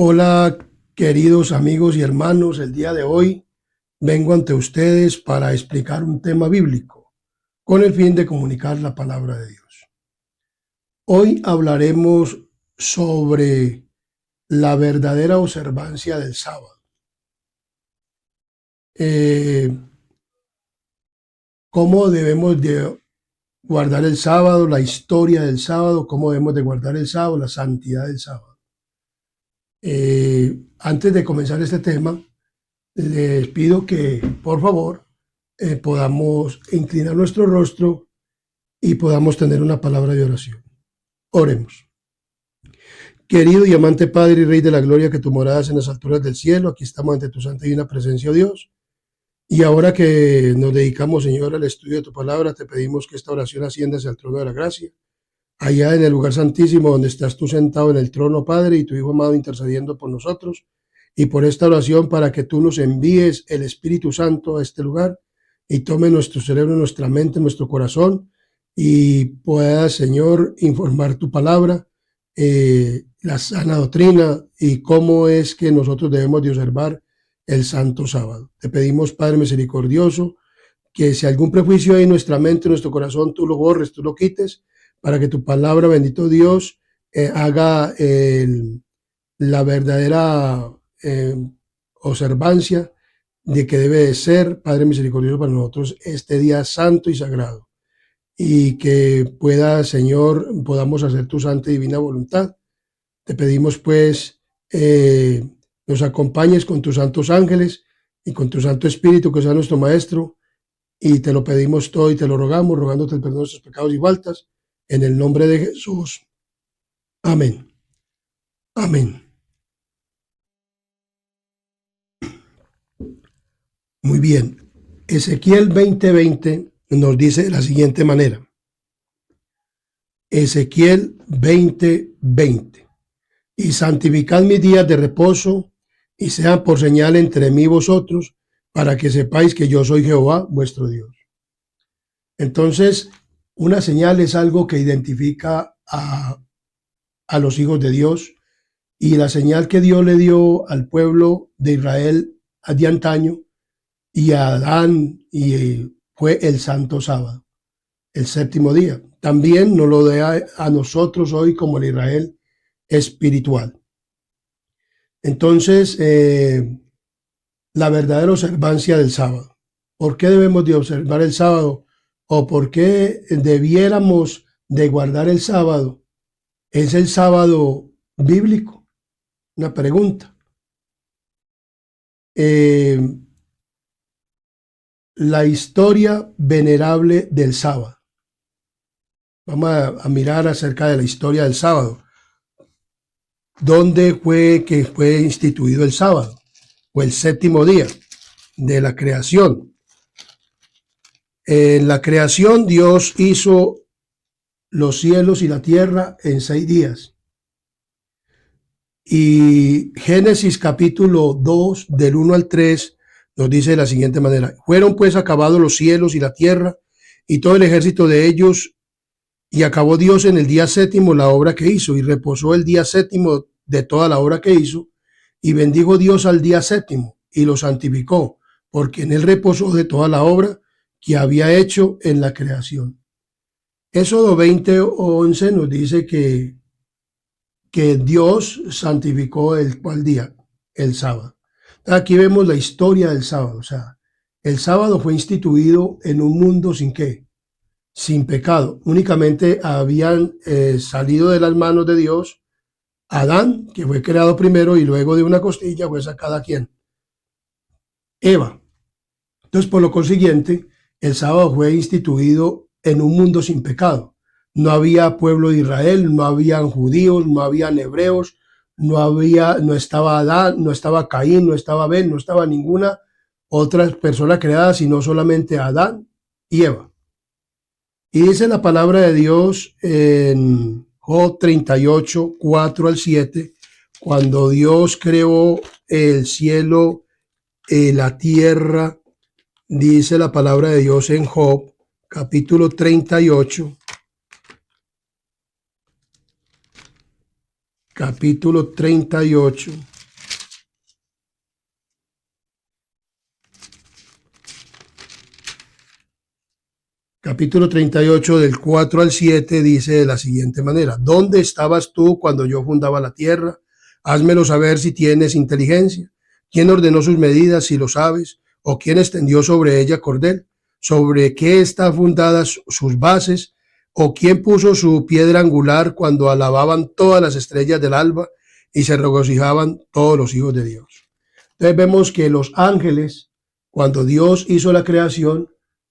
Hola, queridos amigos y hermanos, el día de hoy vengo ante ustedes para explicar un tema bíblico con el fin de comunicar la palabra de Dios. Hoy hablaremos sobre la verdadera observancia del sábado. Eh, ¿Cómo debemos de guardar el sábado, la historia del sábado, cómo debemos de guardar el sábado, la santidad del sábado? Antes de comenzar este tema, les pido que, por favor, podamos inclinar nuestro rostro y podamos tener una palabra de oración. Oremos. Querido y amante Padre y Rey de la Gloria, que tú moradas en las alturas del cielo, aquí estamos ante tu santa y divina presencia, oh Dios. Y ahora que nos dedicamos, Señor, al estudio de tu palabra, te pedimos que esta oración ascienda hacia el trono de la gracia, allá en el lugar santísimo, donde estás tú sentado en el trono, Padre, y tu Hijo amado intercediendo por nosotros, y por esta oración para que tú nos envíes el Espíritu Santo a este lugar y tome nuestro cerebro, nuestra mente, nuestro corazón, y pueda, Señor, informar tu palabra, la sana doctrina y cómo es que nosotros debemos de observar el santo sábado. Te pedimos, Padre misericordioso, que si algún prejuicio hay en nuestra mente, en nuestro corazón, tú lo borres, tú lo quites, para que tu palabra, bendito Dios, haga la verdadera observancia de que debe de ser, Padre misericordioso, para nosotros este día santo y sagrado. Y que pueda, Señor, podamos hacer tu santa y divina voluntad. Te pedimos, pues, nos acompañes con tus santos ángeles y con tu Santo Espíritu, que sea nuestro Maestro, y te lo pedimos todo y te lo rogamos, rogándote el perdón de nuestros pecados y faltas, en el nombre de Jesús. Amén. Amén. Muy bien. Ezequiel 20:20 nos dice de la siguiente manera. Ezequiel 20:20. Y santificad mis días de reposo, y sean por señal entre mí y vosotros, para que sepáis que yo soy Jehová, vuestro Dios. Entonces, una señal es algo que identifica a los hijos de Dios, y la señal que Dios le dio al pueblo de Israel de antaño y a Adán fue el santo sábado, el séptimo día. También nos lo da a nosotros hoy como el Israel espiritual. Entonces, la verdadera observancia del sábado. ¿Por qué debemos de observar el sábado? ¿O por qué debiéramos de guardar el sábado? ¿Es el sábado bíblico? Una pregunta. La historia venerable del sábado. Vamos a mirar acerca de la historia del sábado. ¿Dónde fue que fue instituido el sábado? O el séptimo día de la creación. En la creación Dios hizo los cielos y la tierra en 6 días. Y Génesis capítulo 2 del 1 al 3 nos dice de la siguiente manera. Fueron pues acabados los cielos y la tierra y todo el ejército de ellos, y acabó Dios en el día séptimo la obra que hizo, y reposó el día séptimo de toda la obra que hizo, y bendijo Dios al día séptimo, y lo santificó, porque en él reposó de toda la obra que había hecho en la creación. Éxodo 20:11 nos dice que Dios santificó el cual día, el sábado. Aquí vemos la historia del sábado. O sea, el sábado fue instituido en un mundo sin qué, sin pecado. Únicamente habían salido de las manos de Dios Adán, que fue creado primero, y luego de una costilla fue sacada ¿quién? Eva. Entonces, por lo consiguiente, el sábado fue instituido en un mundo sin pecado. No había pueblo de Israel, no habían judíos, no habían hebreos, no estaba Adán, no estaba Caín, no estaba Abel, no estaba ninguna otra persona creada, sino solamente Adán y Eva. Y dice la palabra de Dios en Job 38, 4 al 7, cuando Dios creó el cielo, la tierra, dice la palabra de Dios en Job, capítulo 38, capítulo 38, capítulo 38 del 4 al 7 dice de la siguiente manera: ¿Dónde estabas tú cuando yo fundaba la tierra? Házmelo saber si tienes inteligencia. ¿Quién ordenó sus medidas, si lo sabes? ¿O quién extendió sobre ella cordel? ¿Sobre qué están fundadas sus bases? ¿O quién puso su piedra angular cuando alababan todas las estrellas del alba y se regocijaban todos los hijos de Dios? Entonces vemos que los ángeles, cuando Dios hizo la creación,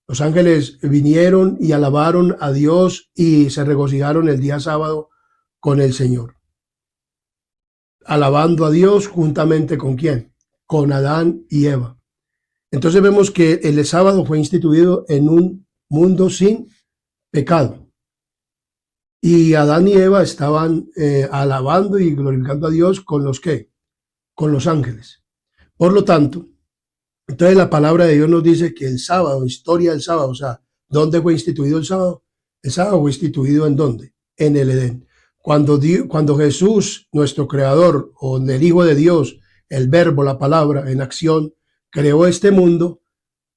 los ángeles vinieron y alabaron a Dios y se regocijaron el día sábado con el Señor. Alabando a Dios juntamente con ¿quién? Con Adán y Eva. Entonces vemos que el sábado fue instituido en un mundo sin pecado. Y Adán y Eva estaban alabando y glorificando a Dios con los ¿qué? Con los ángeles. Por lo tanto, entonces la palabra de Dios nos dice que el sábado, historia del sábado, o sea, ¿dónde fue instituido el sábado? El sábado fue instituido ¿en dónde? En el Edén. Cuando Jesús, nuestro creador, o el Hijo de Dios, el verbo, la palabra en acción, creó este mundo,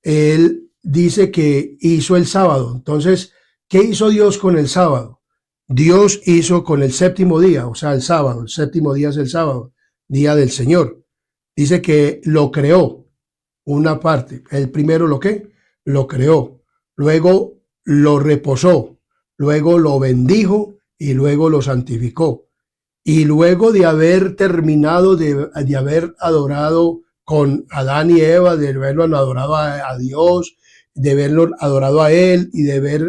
él dice que hizo el sábado. Entonces, ¿qué hizo Dios con el sábado? Dios hizo con el séptimo día, o sea, el sábado. El séptimo día es el sábado, día del Señor. Dice que lo creó, una parte. El primero lo que lo creó, luego lo reposó, luego lo bendijo y luego lo santificó. Y luego de haber terminado, de haber adorado con Adán y Eva, de haberlo adorado a Dios, de haberlo adorado a Él y de haber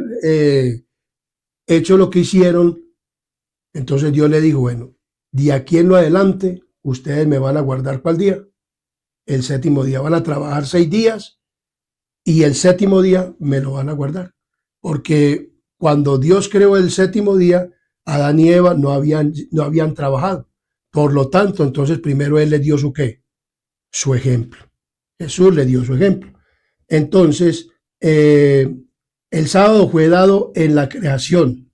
hecho lo que hicieron, entonces Dios le dijo, bueno, de aquí en lo adelante, ustedes me van a guardar ¿cuál día? El séptimo día. Van a trabajar 6 días y el séptimo día me lo van a guardar. Porque cuando Dios creó el séptimo día, Adán y Eva no habían trabajado. Por lo tanto, entonces primero Él le dio su ¿qué? Su ejemplo. Jesús le dio su ejemplo. Entonces, el sábado fue dado en la creación.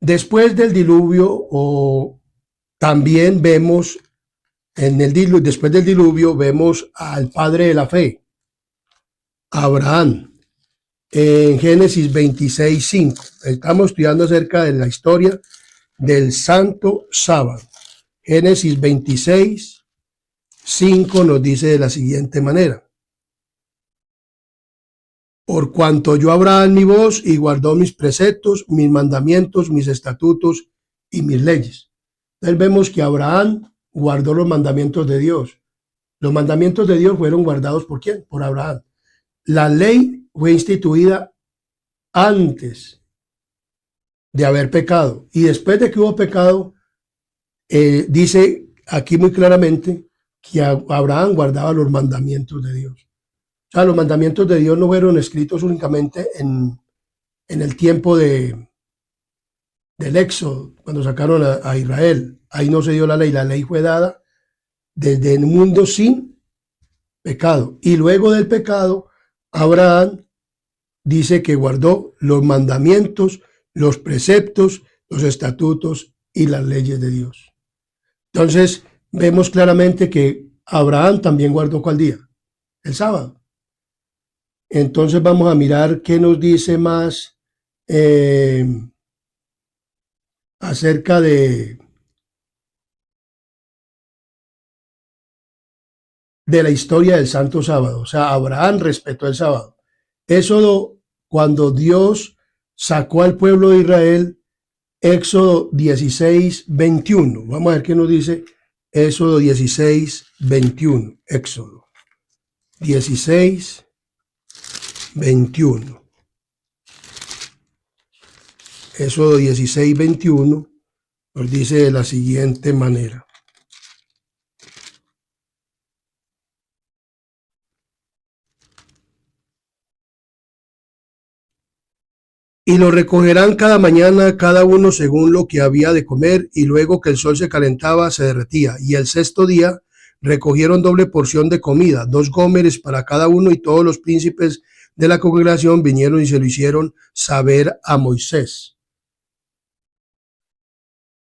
Después del diluvio, también vemos después del diluvio, vemos al padre de la fe, Abraham, en Génesis 26:5. Estamos estudiando acerca de la historia del santo sábado. Génesis 26:5 nos dice de la siguiente manera: por cuanto oyó Abraham mi voz y guardó mis preceptos, mis mandamientos, mis estatutos y mis leyes. Entonces vemos que Abraham guardó los mandamientos de Dios. Los mandamientos de Dios fueron guardados ¿por quién? Por Abraham. La ley fue instituida antes de haber pecado. Y después de que hubo pecado, dice aquí muy claramente que Abraham guardaba los mandamientos de Dios. O sea, los mandamientos de Dios no fueron escritos únicamente en el tiempo del Éxodo, cuando sacaron a Israel. Ahí no se dio la ley. La ley fue dada desde el mundo sin pecado. Y luego del pecado, Abraham dice que guardó los mandamientos, los preceptos, los estatutos y las leyes de Dios. Entonces, vemos claramente que Abraham también guardó ¿cuál día? El sábado. Entonces vamos a mirar qué nos dice más acerca de la historia del santo sábado. O sea, Abraham respetó el sábado. Éxodo, cuando Dios sacó al pueblo de Israel, Éxodo 16:21. Vamos a ver qué nos dice Éxodo 16:21. Éxodo 16:21. Éxodo 16:21 nos dice de la siguiente manera: y lo recogerán cada mañana, cada uno según lo que había de comer, y luego que el sol se calentaba, se derretía. Y el sexto día recogieron doble porción de comida, 2 gómeres para cada uno, y todos los príncipes de la congregación vinieron y se lo hicieron saber a Moisés.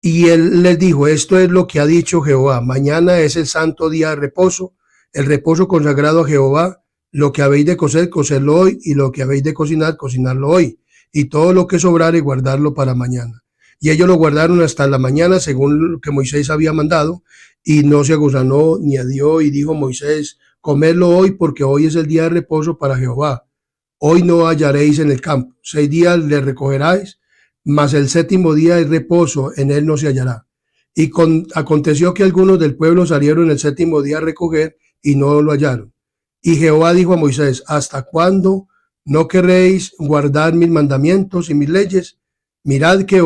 Y él les dijo: esto es lo que ha dicho Jehová, mañana es el santo día de reposo, el reposo consagrado a Jehová. Lo que habéis de cocer, cocerlo hoy, y lo que habéis de cocinar, cocinarlo hoy, y todo lo que sobrare, guardarlo para mañana. Y ellos lo guardaron hasta la mañana, según lo que Moisés había mandado, y no se aguzanó ni adió, y dijo Moisés, comedlo hoy, porque hoy es el día de reposo para Jehová. Hoy no hallaréis en el campo, 6 días le recogeráis, mas el séptimo día es reposo, en él no se hallará. Y aconteció que algunos del pueblo salieron el séptimo día a recoger, y no lo hallaron. Y Jehová dijo a Moisés, ¿hasta cuándo no queréis guardar mis mandamientos y mis leyes? Mirad que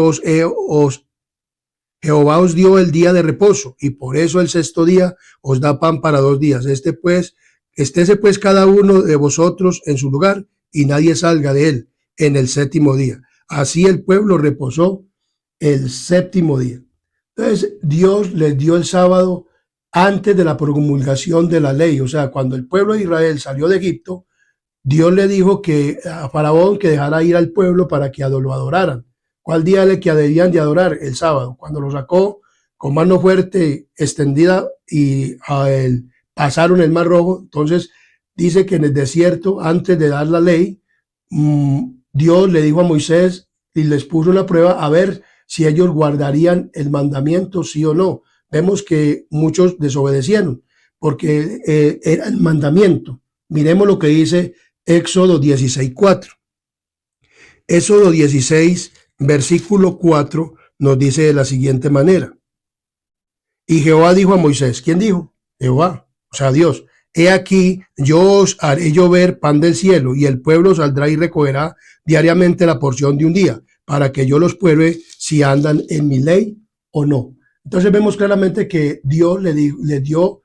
Jehová os dio el día de reposo, y por eso el sexto día os da pan para 2 días. Estése pues cada uno de vosotros en su lugar, y nadie salga de él en el séptimo día. Así el pueblo reposó el séptimo día. Entonces Dios les dio el sábado antes de la promulgación de la ley. O sea, cuando el pueblo de Israel salió de Egipto, Dios le dijo que a Faraón que dejara ir al pueblo para que lo adoraran. ¿Cuál día le que debían de adorar? El sábado. Cuando lo sacó con mano fuerte, extendida, y pasaron el Mar Rojo. Entonces dice que en el desierto, antes de dar la ley, Dios le dijo a Moisés y les puso una prueba a ver si ellos guardarían el mandamiento, sí o no. Vemos que muchos desobedecieron porque era el mandamiento. Miremos lo que dice Éxodo 16:4. Éxodo 16, versículo 4, nos dice de la siguiente manera. Y Jehová dijo a Moisés, ¿quién dijo? Jehová, o sea, Dios. He aquí, yo os haré llover pan del cielo, y el pueblo saldrá y recogerá diariamente la porción de un día, para que yo los pruebe si andan en mi ley o no. Entonces vemos claramente que Dios le dio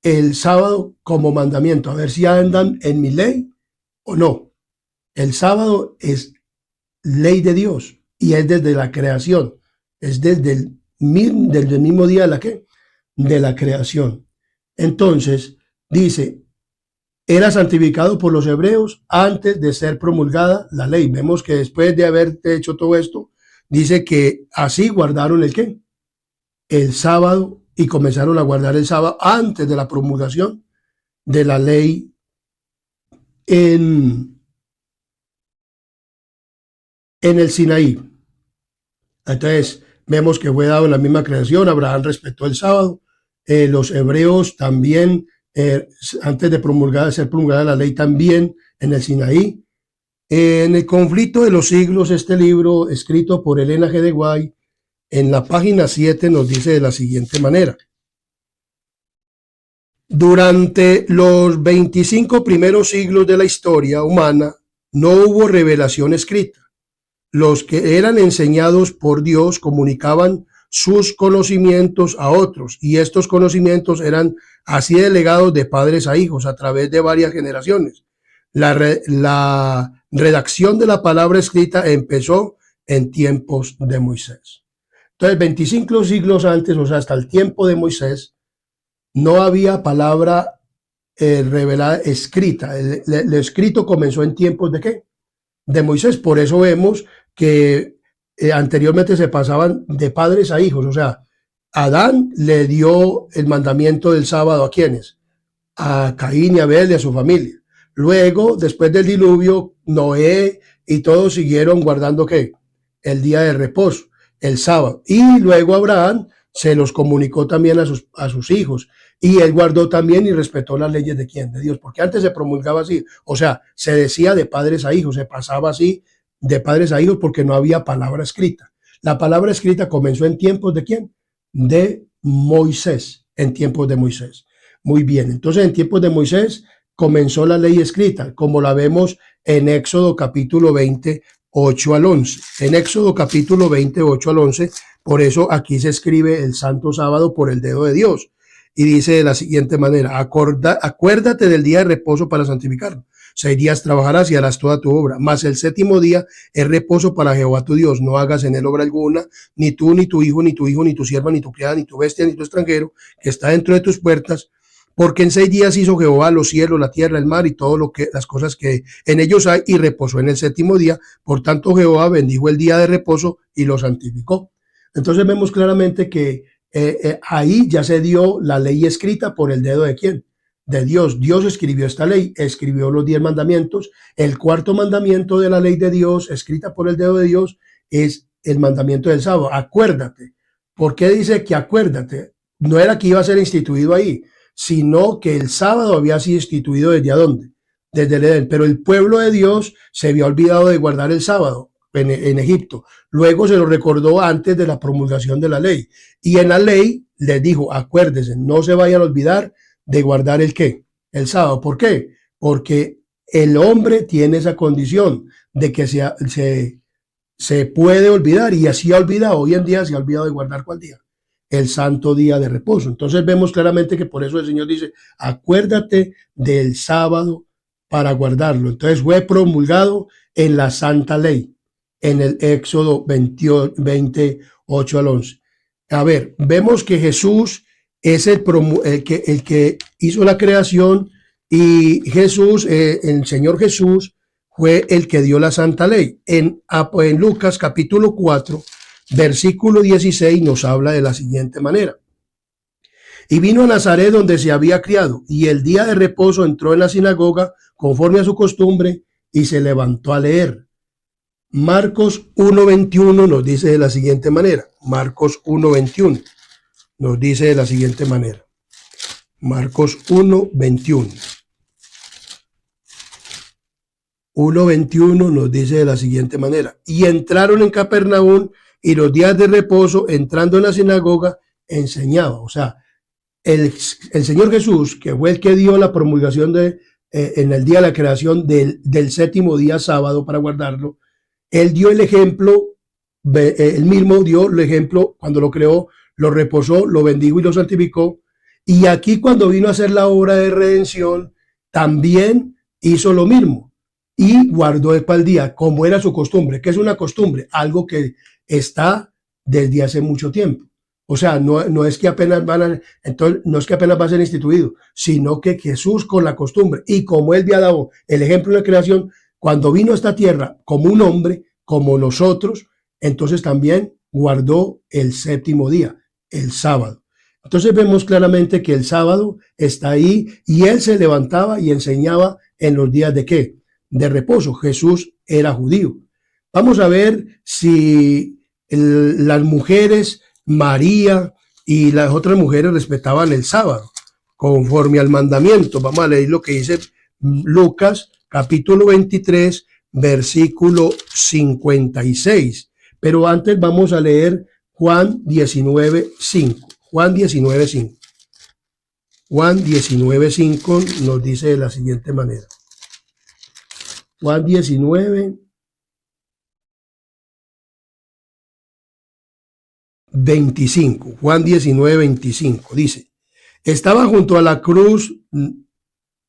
el sábado como mandamiento, a ver si andan en mi ley o no. El sábado es ley de Dios y es desde la creación, es desde el mismo día de la creación. Entonces, dice, era santificado por los hebreos antes de ser promulgada la ley. Vemos que después de haber hecho todo esto, dice que así guardaron el sábado, y comenzaron a guardar el sábado antes de la promulgación de la ley en el Sinaí. Entonces, vemos que fue dado en la misma creación. Abraham respetó el sábado. Los hebreos también, antes de ser promulgada la ley, también en el Sinaí. En el conflicto de los siglos, este libro, escrito por Elena G. de White, en la página 7 nos dice de la siguiente manera. Durante los 25 primeros siglos de la historia humana, no hubo revelación escrita. Los que eran enseñados por Dios comunicaban sus conocimientos a otros, y estos conocimientos eran así delegados de padres a hijos a través de varias generaciones. La redacción de la palabra escrita empezó en tiempos de Moisés. Entonces, 25 siglos antes, o sea, hasta el tiempo de Moisés, no había palabra revelada escrita. Lo escrito comenzó en tiempos de ¿qué? De Moisés. Por eso vemos que anteriormente se pasaban de padres a hijos. O sea, Adán le dio el mandamiento del sábado ¿a quiénes? A Caín y a Abel y a su familia. Luego, después del diluvio, Noé y todos siguieron guardando ¿qué? El día de reposo, el sábado. Y luego Abraham se los comunicó también a sus hijos. Y él guardó también y respetó las leyes de ¿quién? De Dios. Porque antes se promulgaba así. O sea, se decía de padres a hijos, se pasaba así de padres a hijos porque no había palabra escrita. La palabra escrita comenzó en tiempos de ¿quién? De Moisés, en tiempos de Moisés. Muy bien, entonces en tiempos de Moisés comenzó la ley escrita, como la vemos en Éxodo capítulo 20, 8 al 11. En Éxodo capítulo 20, 8 al 11, por eso aquí se escribe el santo sábado por el dedo de Dios. Y dice de la siguiente manera, acuérdate del día de reposo para santificarlo. 6 días trabajarás y harás toda tu obra, mas el séptimo día es reposo para Jehová tu Dios. No hagas en él obra alguna, ni tú, ni tu hijo, ni tu sierva, ni tu criada, ni tu bestia, ni tu extranjero, que está dentro de tus puertas, porque en 6 días hizo Jehová los cielos, la tierra, el mar y todo las cosas que en ellos hay, y reposó en el séptimo día. Por tanto, Jehová bendijo el día de reposo y lo santificó. Entonces vemos claramente que ahí ya se dio la ley escrita por el dedo de ¿quién? de Dios. Dios escribió esta ley, escribió los 10 mandamientos. El cuarto mandamiento de la ley de Dios, escrita por el dedo de Dios, es el mandamiento del sábado. Acuérdate. ¿Por qué dice que acuérdate? No era que iba a ser instituido ahí, sino que el sábado había sido instituido desde ¿dónde? Desde el Edén. Pero el pueblo de Dios se había olvidado de guardar el sábado en Egipto. Luego se lo recordó antes de la promulgación de la ley. Y en la ley les dijo, acuérdense, no se vayan a olvidar de guardar el ¿qué? El sábado. ¿Por qué? Porque el hombre tiene esa condición de que se puede olvidar, y así ha olvidado. Hoy en día se ha olvidado de guardar ¿cuál día? El santo día de reposo. Entonces vemos claramente que por eso el Señor dice, acuérdate del sábado para guardarlo. Entonces fue promulgado en la santa ley, en el Éxodo 28 al 11. A ver, vemos que Jesús es el que hizo la creación, y Jesús, el Señor Jesús, fue el que dio la santa ley. En Lucas capítulo 4, versículo 16 nos habla de la siguiente manera. Y vino a Nazaret donde se había criado, y el día de reposo entró en la sinagoga conforme a su costumbre y se levantó a leer. Marcos 1:21 nos dice de la siguiente manera. Marcos 1:21 nos dice de la siguiente manera. Marcos 1:21. 1:21 nos dice de la siguiente manera. Y entraron en Capernaum, y los días de reposo, entrando en la sinagoga, enseñaba. O sea, el Señor Jesús, que fue el que dio la promulgación en el día de la creación del séptimo día sábado para guardarlo, él dio el ejemplo, él mismo dio el ejemplo cuando lo creó, lo reposó, lo bendijo y lo santificó. Y aquí cuando vino a hacer la obra de redención, también hizo lo mismo y guardó para el día, como era su costumbre. ¿Qué es una costumbre? Algo que está desde hace mucho tiempo. O sea, no es que apenas no es que apenas va a ser instituido, sino que Jesús con la costumbre, y como él había dado el ejemplo de la creación, cuando vino a esta tierra como un hombre, como nosotros, entonces también guardó el séptimo día, el sábado. Entonces vemos claramente que el sábado está ahí, y él se levantaba y enseñaba en los días de ¿qué? De reposo. Jesús era judío. Vamos a ver si las mujeres, María y las otras mujeres, respetaban el sábado conforme al mandamiento. Vamos a leer lo que dice Lucas capítulo 23, versículo 56. Pero antes vamos a leer Juan 19:5. Juan 19:5. Juan 19:5 nos dice de la siguiente manera. Juan 19:25. Juan 19:25 dice, estaba junto a la cruz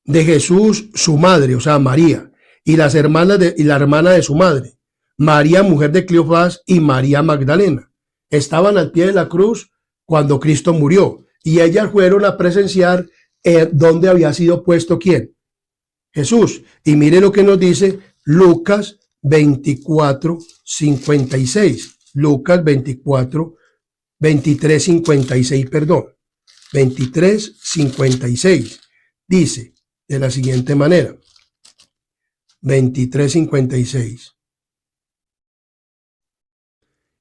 de Jesús su madre, o sea, María, y la hermana de su madre, María, mujer de Cleofás, y María Magdalena. Estaban al pie de la cruz cuando Cristo murió, y ellas fueron a presenciar dónde había sido puesto ¿quién? Jesús. Y mire lo que nos dice Lucas 24:56. Lucas 23:56, perdón. 23:56. Dice de la siguiente manera. 23:56.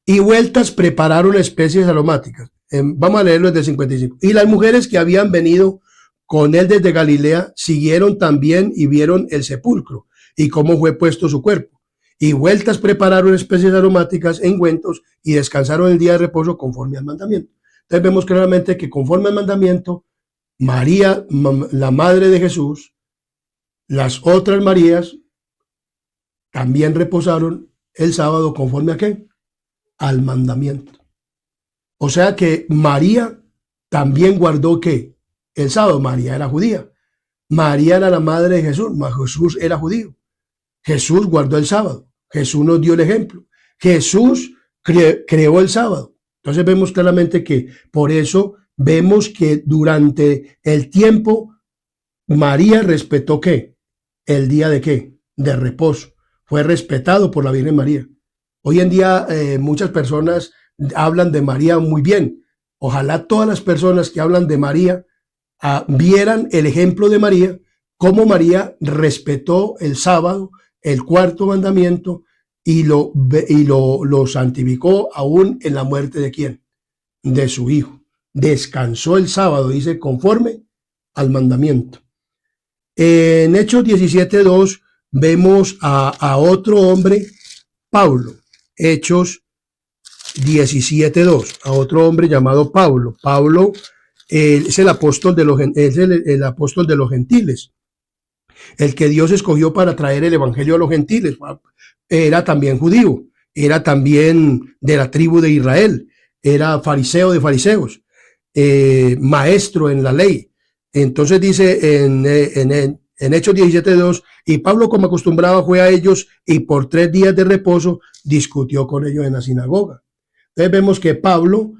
Y vueltas prepararon especies aromáticas. Vamos a leerlo desde 55. Y las mujeres que habían venido con él desde Galilea siguieron también y vieron el sepulcro y cómo fue puesto su cuerpo. Y vueltas prepararon especies aromáticas e ungüentos y descansaron el día de reposo conforme al mandamiento. Entonces vemos claramente que conforme al mandamiento, María, la madre de Jesús, las otras Marías también reposaron el sábado conforme a ¿qué? Al mandamiento. O sea que María también guardó ¿qué? El sábado. María era judía. María era la madre de Jesús, mas Jesús era judío. Jesús guardó el sábado. Jesús nos dio el ejemplo. Jesús creó el sábado. Entonces vemos claramente que por eso vemos que durante el tiempo María respetó ¿qué? El día de ¿qué? De reposo. Fue respetado por la Virgen María. Hoy en día muchas personas hablan de María muy bien. Ojalá todas las personas que hablan de María vieran el ejemplo de María, cómo María respetó el sábado, el cuarto mandamiento, y lo santificó aún en la muerte de ¿quién? De su hijo. Descansó el sábado, dice, conforme al mandamiento. En Hechos 17:2 vemos a otro hombre, Pablo. Hechos 17:2, a otro hombre llamado Pablo. Pablo es el apóstol de el apóstol de los gentiles, el que Dios escogió para traer el evangelio a los gentiles. Era también judío, era también de la tribu de Israel, era fariseo de fariseos, maestro en la ley. Entonces dice en Hechos 17:2, y Pablo, como acostumbraba, fue a ellos y por 3 días de reposo discutió con ellos en la sinagoga. Entonces vemos que Pablo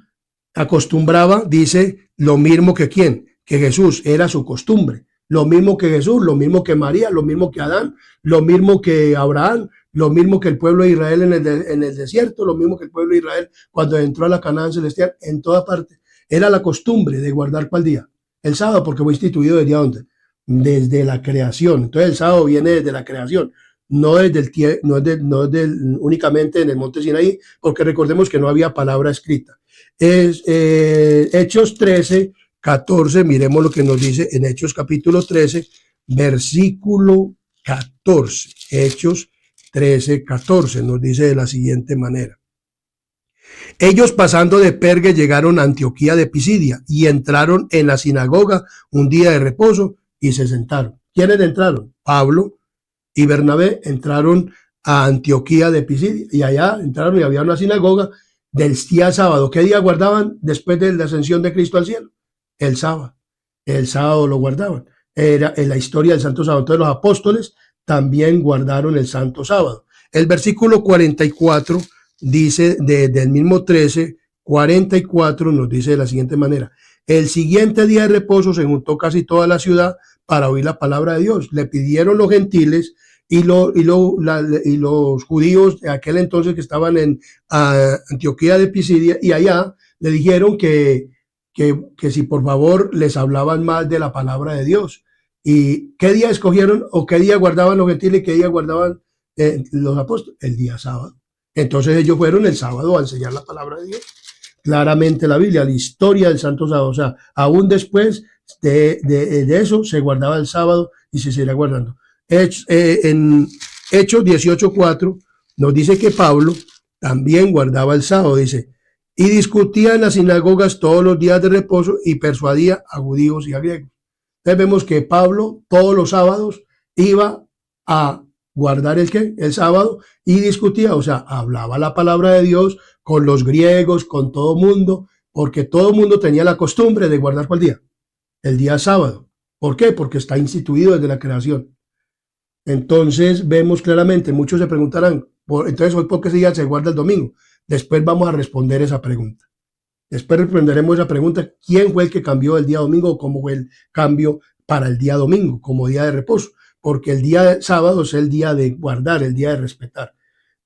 acostumbraba, dice, lo mismo que ¿quién? Que Jesús, era su costumbre. Lo mismo que Jesús, lo mismo que María, lo mismo que Adán, lo mismo que Abraham, lo mismo que el pueblo de Israel en el desierto, lo mismo que el pueblo de Israel cuando entró a la Canaán celestial, en toda parte. Era la costumbre de guardar ¿cuál día? El sábado, porque fue instituido desde ¿dónde? Desde la creación. Entonces el sábado viene desde la creación, no únicamente en el monte Sinaí, porque recordemos que no había palabra escrita. Hechos 13:14, miremos lo que nos dice en Hechos capítulo 13, versículo 14. Hechos 13:14 nos dice de la siguiente manera. Ellos pasando de Pergue llegaron a Antioquía de Pisidia y entraron en la sinagoga un día de reposo y se sentaron. ¿Quiénes entraron? Pablo y Bernabé entraron a Antioquía de Pisidia y allá entraron y había una sinagoga del día sábado. ¿Qué día guardaban después de la ascensión de Cristo al cielo? El sábado. El sábado lo guardaban. Era en la historia del Santo Sábado. Entonces los apóstoles también guardaron el Santo Sábado. El versículo 44 dice, del mismo 13:44 nos dice de la siguiente manera. El siguiente día de reposo se juntó casi toda la ciudad para oír la palabra de Dios. Le pidieron los gentiles y los judíos de aquel entonces que estaban en Antioquía de Pisidia, y allá le dijeron que si por favor les hablaban más de la palabra de Dios. ¿Y qué día escogieron o qué día guardaban los gentiles y qué día guardaban los apóstoles? El día sábado. Entonces ellos fueron el sábado a enseñar la palabra de Dios. Claramente la Biblia, la historia del Santo Sábado, o sea, aún después de eso se guardaba el sábado y se seguirá guardando. En Hechos 18:4 nos dice que Pablo también guardaba el sábado, dice, y discutía en las sinagogas todos los días de reposo y persuadía a judíos y a griegos. Entonces vemos que Pablo todos los sábados iba a guardar el sábado y discutía, o sea, hablaba la palabra de Dios con los griegos, con todo mundo, porque todo mundo tenía la costumbre de guardar ¿cuál día? El día sábado. ¿Por qué? Porque está instituido desde la creación. Entonces vemos claramente, muchos se preguntarán, entonces hoy por qué ese día se guarda el domingo. Después vamos a responder esa pregunta. Después responderemos esa pregunta, ¿quién fue el que cambió el día domingo o cómo fue el cambio para el día domingo como día de reposo? Porque el día de sábado es el día de guardar, el día de respetar.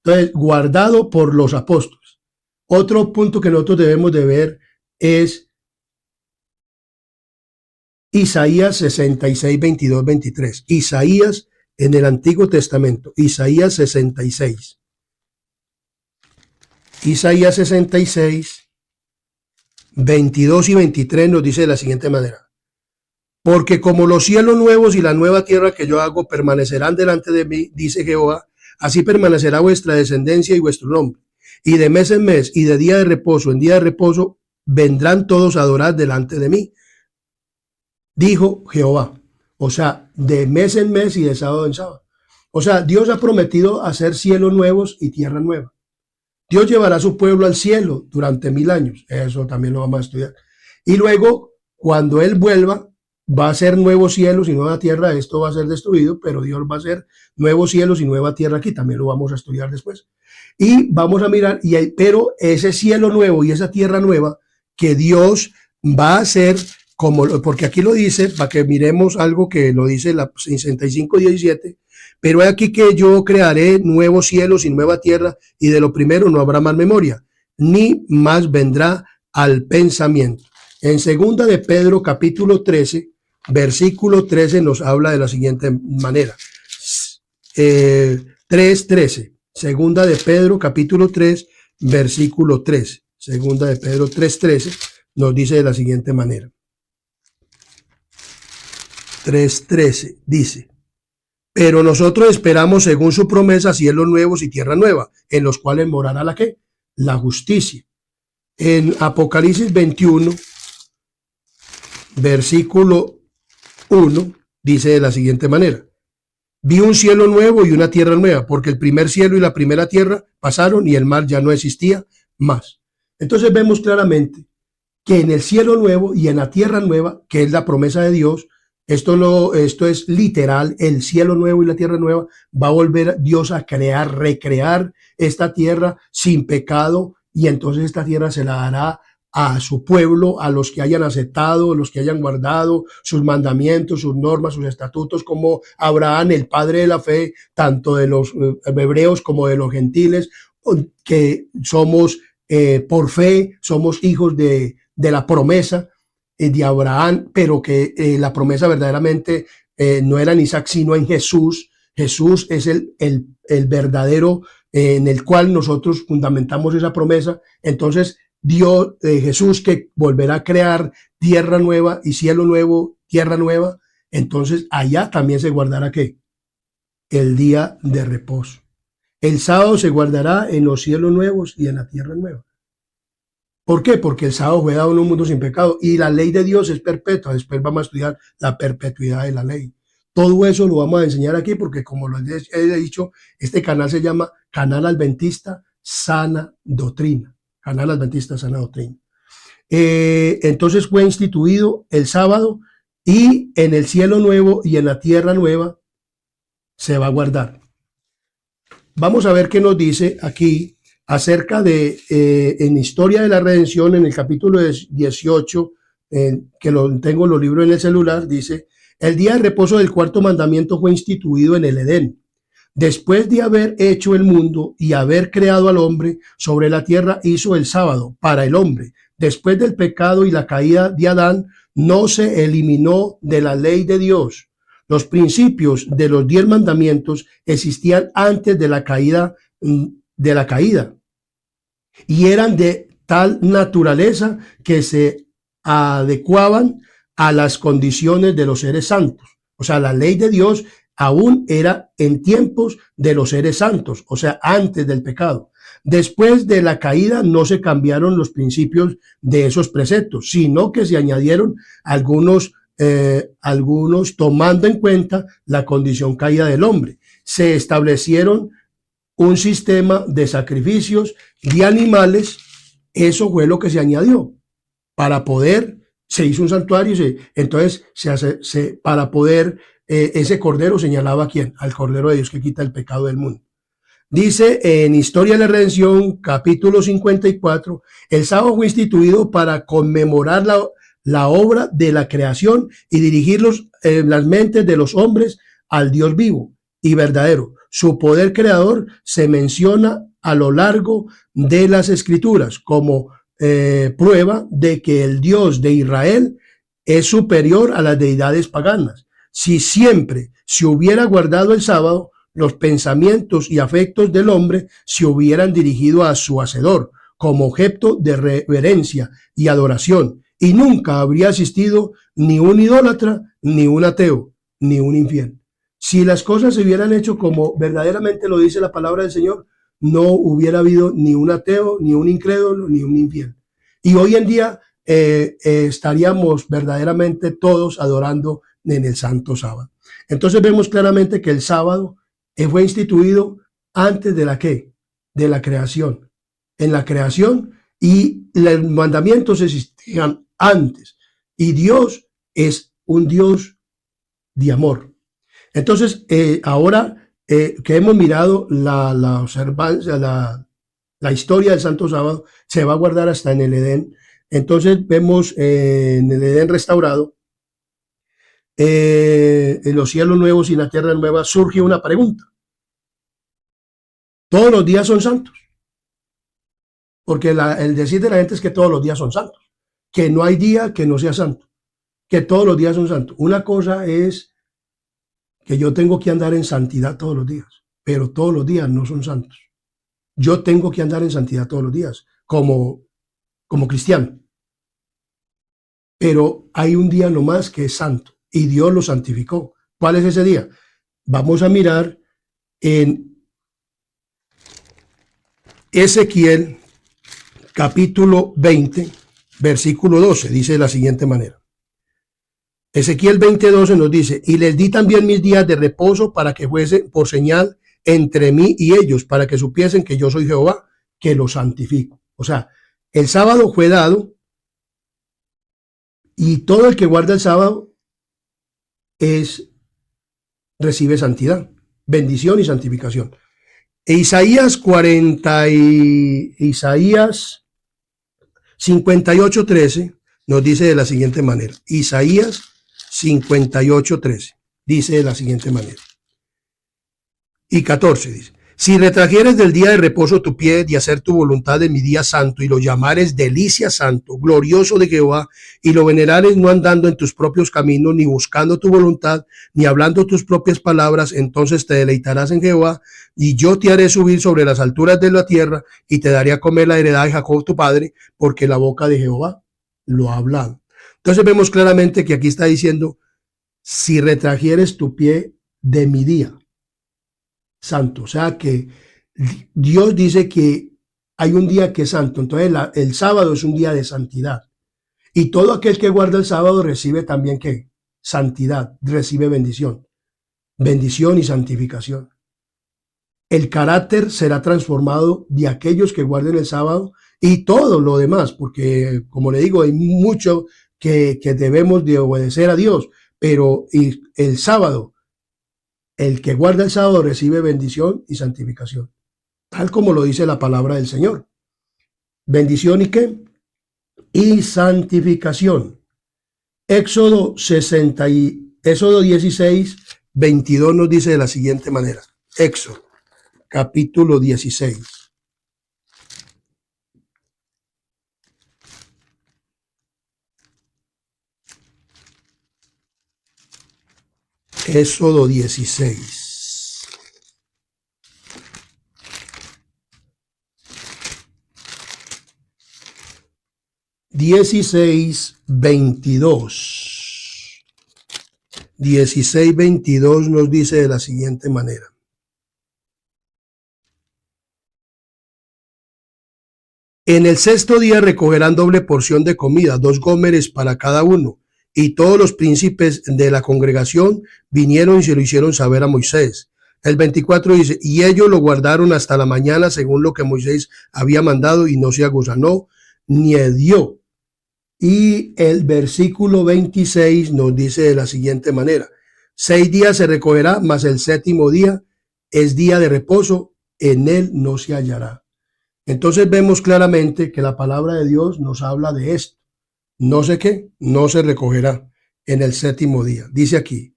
Entonces, guardado por los apóstoles. Otro punto que nosotros debemos de ver es Isaías 66, 22, 23. Isaías en el Antiguo Testamento. Isaías 66. Isaías 66, 22 y 23 nos dice de la siguiente manera. Porque como los cielos nuevos y la nueva tierra que yo hago permanecerán delante de mí, dice Jehová, así permanecerá vuestra descendencia y vuestro nombre. Y de mes en mes y de día de reposo en día de reposo vendrán todos a adorar delante de mí, dijo Jehová. O sea, de mes en mes y de sábado en sábado. O sea, Dios ha prometido hacer cielos nuevos y tierra nueva. Dios llevará a su pueblo al cielo durante 1000 años. Eso también lo vamos a estudiar. Y luego, cuando Él vuelva, va a ser nuevos cielos y nueva tierra. Esto va a ser destruido, pero Dios va a hacer nuevos cielos y nueva tierra aquí. También lo vamos a estudiar después. Y vamos a mirar, pero ese cielo nuevo y esa tierra nueva que Dios va a hacer, porque aquí lo dice, para que miremos algo que lo dice la 65:17, pero es aquí que yo crearé nuevos cielos y nueva tierra, y de lo primero no habrá más memoria, ni más vendrá al pensamiento. En segunda de Pedro, capítulo 13, versículo 13, nos habla de la siguiente manera. 3:13. Segunda de Pedro, capítulo 3, versículo 13. Segunda de Pedro 3:13 nos dice de la siguiente manera. 3:13 dice: pero nosotros esperamos según su promesa cielos nuevos y tierra nueva, en los cuales morará la ¿qué? La justicia. En Apocalipsis 21, versículo 1, dice de la siguiente manera: vi un cielo nuevo y una tierra nueva, porque el primer cielo y la primera tierra pasaron y el mar ya no existía más. Entonces vemos claramente que en el cielo nuevo y en la tierra nueva, que es la promesa de Dios, esto es literal, el cielo nuevo y la tierra nueva, va a volver Dios a crear, recrear esta tierra sin pecado, y entonces esta tierra se la dará a su pueblo, a los que hayan aceptado, los que hayan guardado sus mandamientos, sus normas, sus estatutos, como Abraham, el padre de la fe, tanto de los hebreos como de los gentiles, que somos por fe, somos hijos de la promesa de Abraham, pero que la promesa verdaderamente no era en Isaac, sino en Jesús. Jesús es el verdadero en el cual nosotros fundamentamos esa promesa. Entonces, Dios, Jesús, que volverá a crear tierra nueva y cielo nuevo, tierra nueva, entonces allá también se guardará ¿qué? El día de reposo. El sábado se guardará en los cielos nuevos y en la tierra nueva. ¿Por qué? Porque el sábado fue dado en un mundo sin pecado y la ley de Dios es perpetua. Después vamos a estudiar la perpetuidad de la ley. Todo eso lo vamos a enseñar aquí porque, como les he dicho, este canal se llama Canal Adventista Sana Doctrina. Canal Adventista Sana Doctrina. Entonces fue instituido el sábado y en el cielo nuevo y en la tierra nueva se va a guardar. Vamos a ver qué nos dice aquí acerca de, en Historia de la Redención, en el capítulo 18, que tengo los libros en el celular, dice: el día de reposo del cuarto mandamiento fue instituido en el Edén. Después de haber hecho el mundo y haber creado al hombre sobre la tierra, hizo el sábado para el hombre. Después del pecado y la caída de Adán, no se eliminó de la ley de Dios. Los principios de los 10 mandamientos existían antes de la caída, y eran de tal naturaleza que se adecuaban a las condiciones de los seres santos. O sea, la ley de Dios aún era en tiempos de los seres santos, o sea, antes del pecado. Después de la caída no se cambiaron los principios de esos preceptos, sino que se añadieron algunos tomando en cuenta la condición caída del hombre. Se establecieron un sistema de sacrificios de animales. Eso fue lo que se añadió para poder, se hizo un santuario, entonces para poder, ese cordero señalaba a quién, al cordero de Dios que quita el pecado del mundo. Dice en Historia de la Redención, capítulo 54, el sábado fue instituido para conmemorar la obra de la creación y dirigir las mentes de los hombres al Dios vivo y verdadero. Su poder creador se menciona a lo largo de las Escrituras como prueba de que el Dios de Israel es superior a las deidades paganas. Si siempre se hubiera guardado el sábado, los pensamientos y afectos del hombre se hubieran dirigido a su hacedor como objeto de reverencia y adoración, y nunca habría existido ni un idólatra, ni un ateo, ni un infiel. Si las cosas se hubieran hecho como verdaderamente lo dice la palabra del Señor, no hubiera habido ni un ateo, ni un incrédulo, ni un infiel. Y hoy en día estaríamos verdaderamente todos adorando en el santo sábado. Entonces vemos claramente que el sábado fue instituido antes de la ¿qué? De la creación. En la creación, y los mandamientos existían antes. Y Dios es un Dios de amor. Entonces, ahora que hemos mirado la observancia, la historia del Santo Sábado, se va a guardar hasta en el Edén. Entonces vemos en el Edén restaurado, en los cielos nuevos y la tierra nueva, surge una pregunta. ¿Todos los días son santos? Porque el decir de la gente es que todos los días son santos, que no hay día que no sea santo, que todos los días son santos. Una cosa es que yo tengo que andar en santidad todos los días, pero todos los días no son santos. Yo tengo que andar en santidad todos los días, como cristiano. Pero hay un día nomás que es santo y Dios lo santificó. ¿Cuál es ese día? Vamos a mirar en Ezequiel capítulo 20, versículo 12. Dice de la siguiente manera. Ezequiel 20:12 nos dice, y les di también mis días de reposo para que fuese por señal entre mí y ellos, para que supiesen que yo soy Jehová, que los santifico. O sea, el sábado fue dado y todo el que guarda el sábado recibe santidad, bendición y santificación. Isaías 58:13 nos dice de la siguiente manera. Isaías 58:13 dice de la siguiente manera. Y 14 dice, si retrajeres del día de reposo tu pie de hacer tu voluntad en mi día santo y lo llamares delicia santo, glorioso de Jehová, y lo venerares no andando en tus propios caminos, ni buscando tu voluntad, ni hablando tus propias palabras, entonces te deleitarás en Jehová, y yo te haré subir sobre las alturas de la tierra, y te daré a comer la heredad de Jacob tu padre, porque la boca de Jehová lo ha hablado. Entonces vemos claramente que aquí está diciendo, si retrajeres tu pie de mi día santo, o sea que Dios dice que hay un día que es santo, entonces el sábado es un día de santidad y todo aquel que guarda el sábado recibe también ¿qué? Santidad, recibe bendición y santificación. El carácter será transformado de aquellos que guarden el sábado y todo lo demás, porque como le digo, hay mucho que debemos de obedecer a Dios, pero el sábado, el que guarda el sábado recibe bendición y santificación, tal como lo dice la palabra del Señor. Bendición y qué? Y santificación. Éxodo 16, 22 nos dice de la siguiente manera. Éxodo, capítulo 16. Éxodo 16. 16:22. 16:22 nos dice de la siguiente manera. En el sexto día recogerán doble porción de comida, 2 gómeres para cada uno. Y todos los príncipes de la congregación vinieron y se lo hicieron saber a Moisés. El 24 dice, y ellos lo guardaron hasta la mañana según lo que Moisés había mandado y no se aguzanó ni hedió. Y el versículo 26 nos dice de la siguiente manera, 6 días se recogerá, mas el séptimo día es día de reposo, en él no se hallará. Entonces vemos claramente que la palabra de Dios nos habla de esto. No sé qué, no se recogerá en el séptimo día. Dice aquí,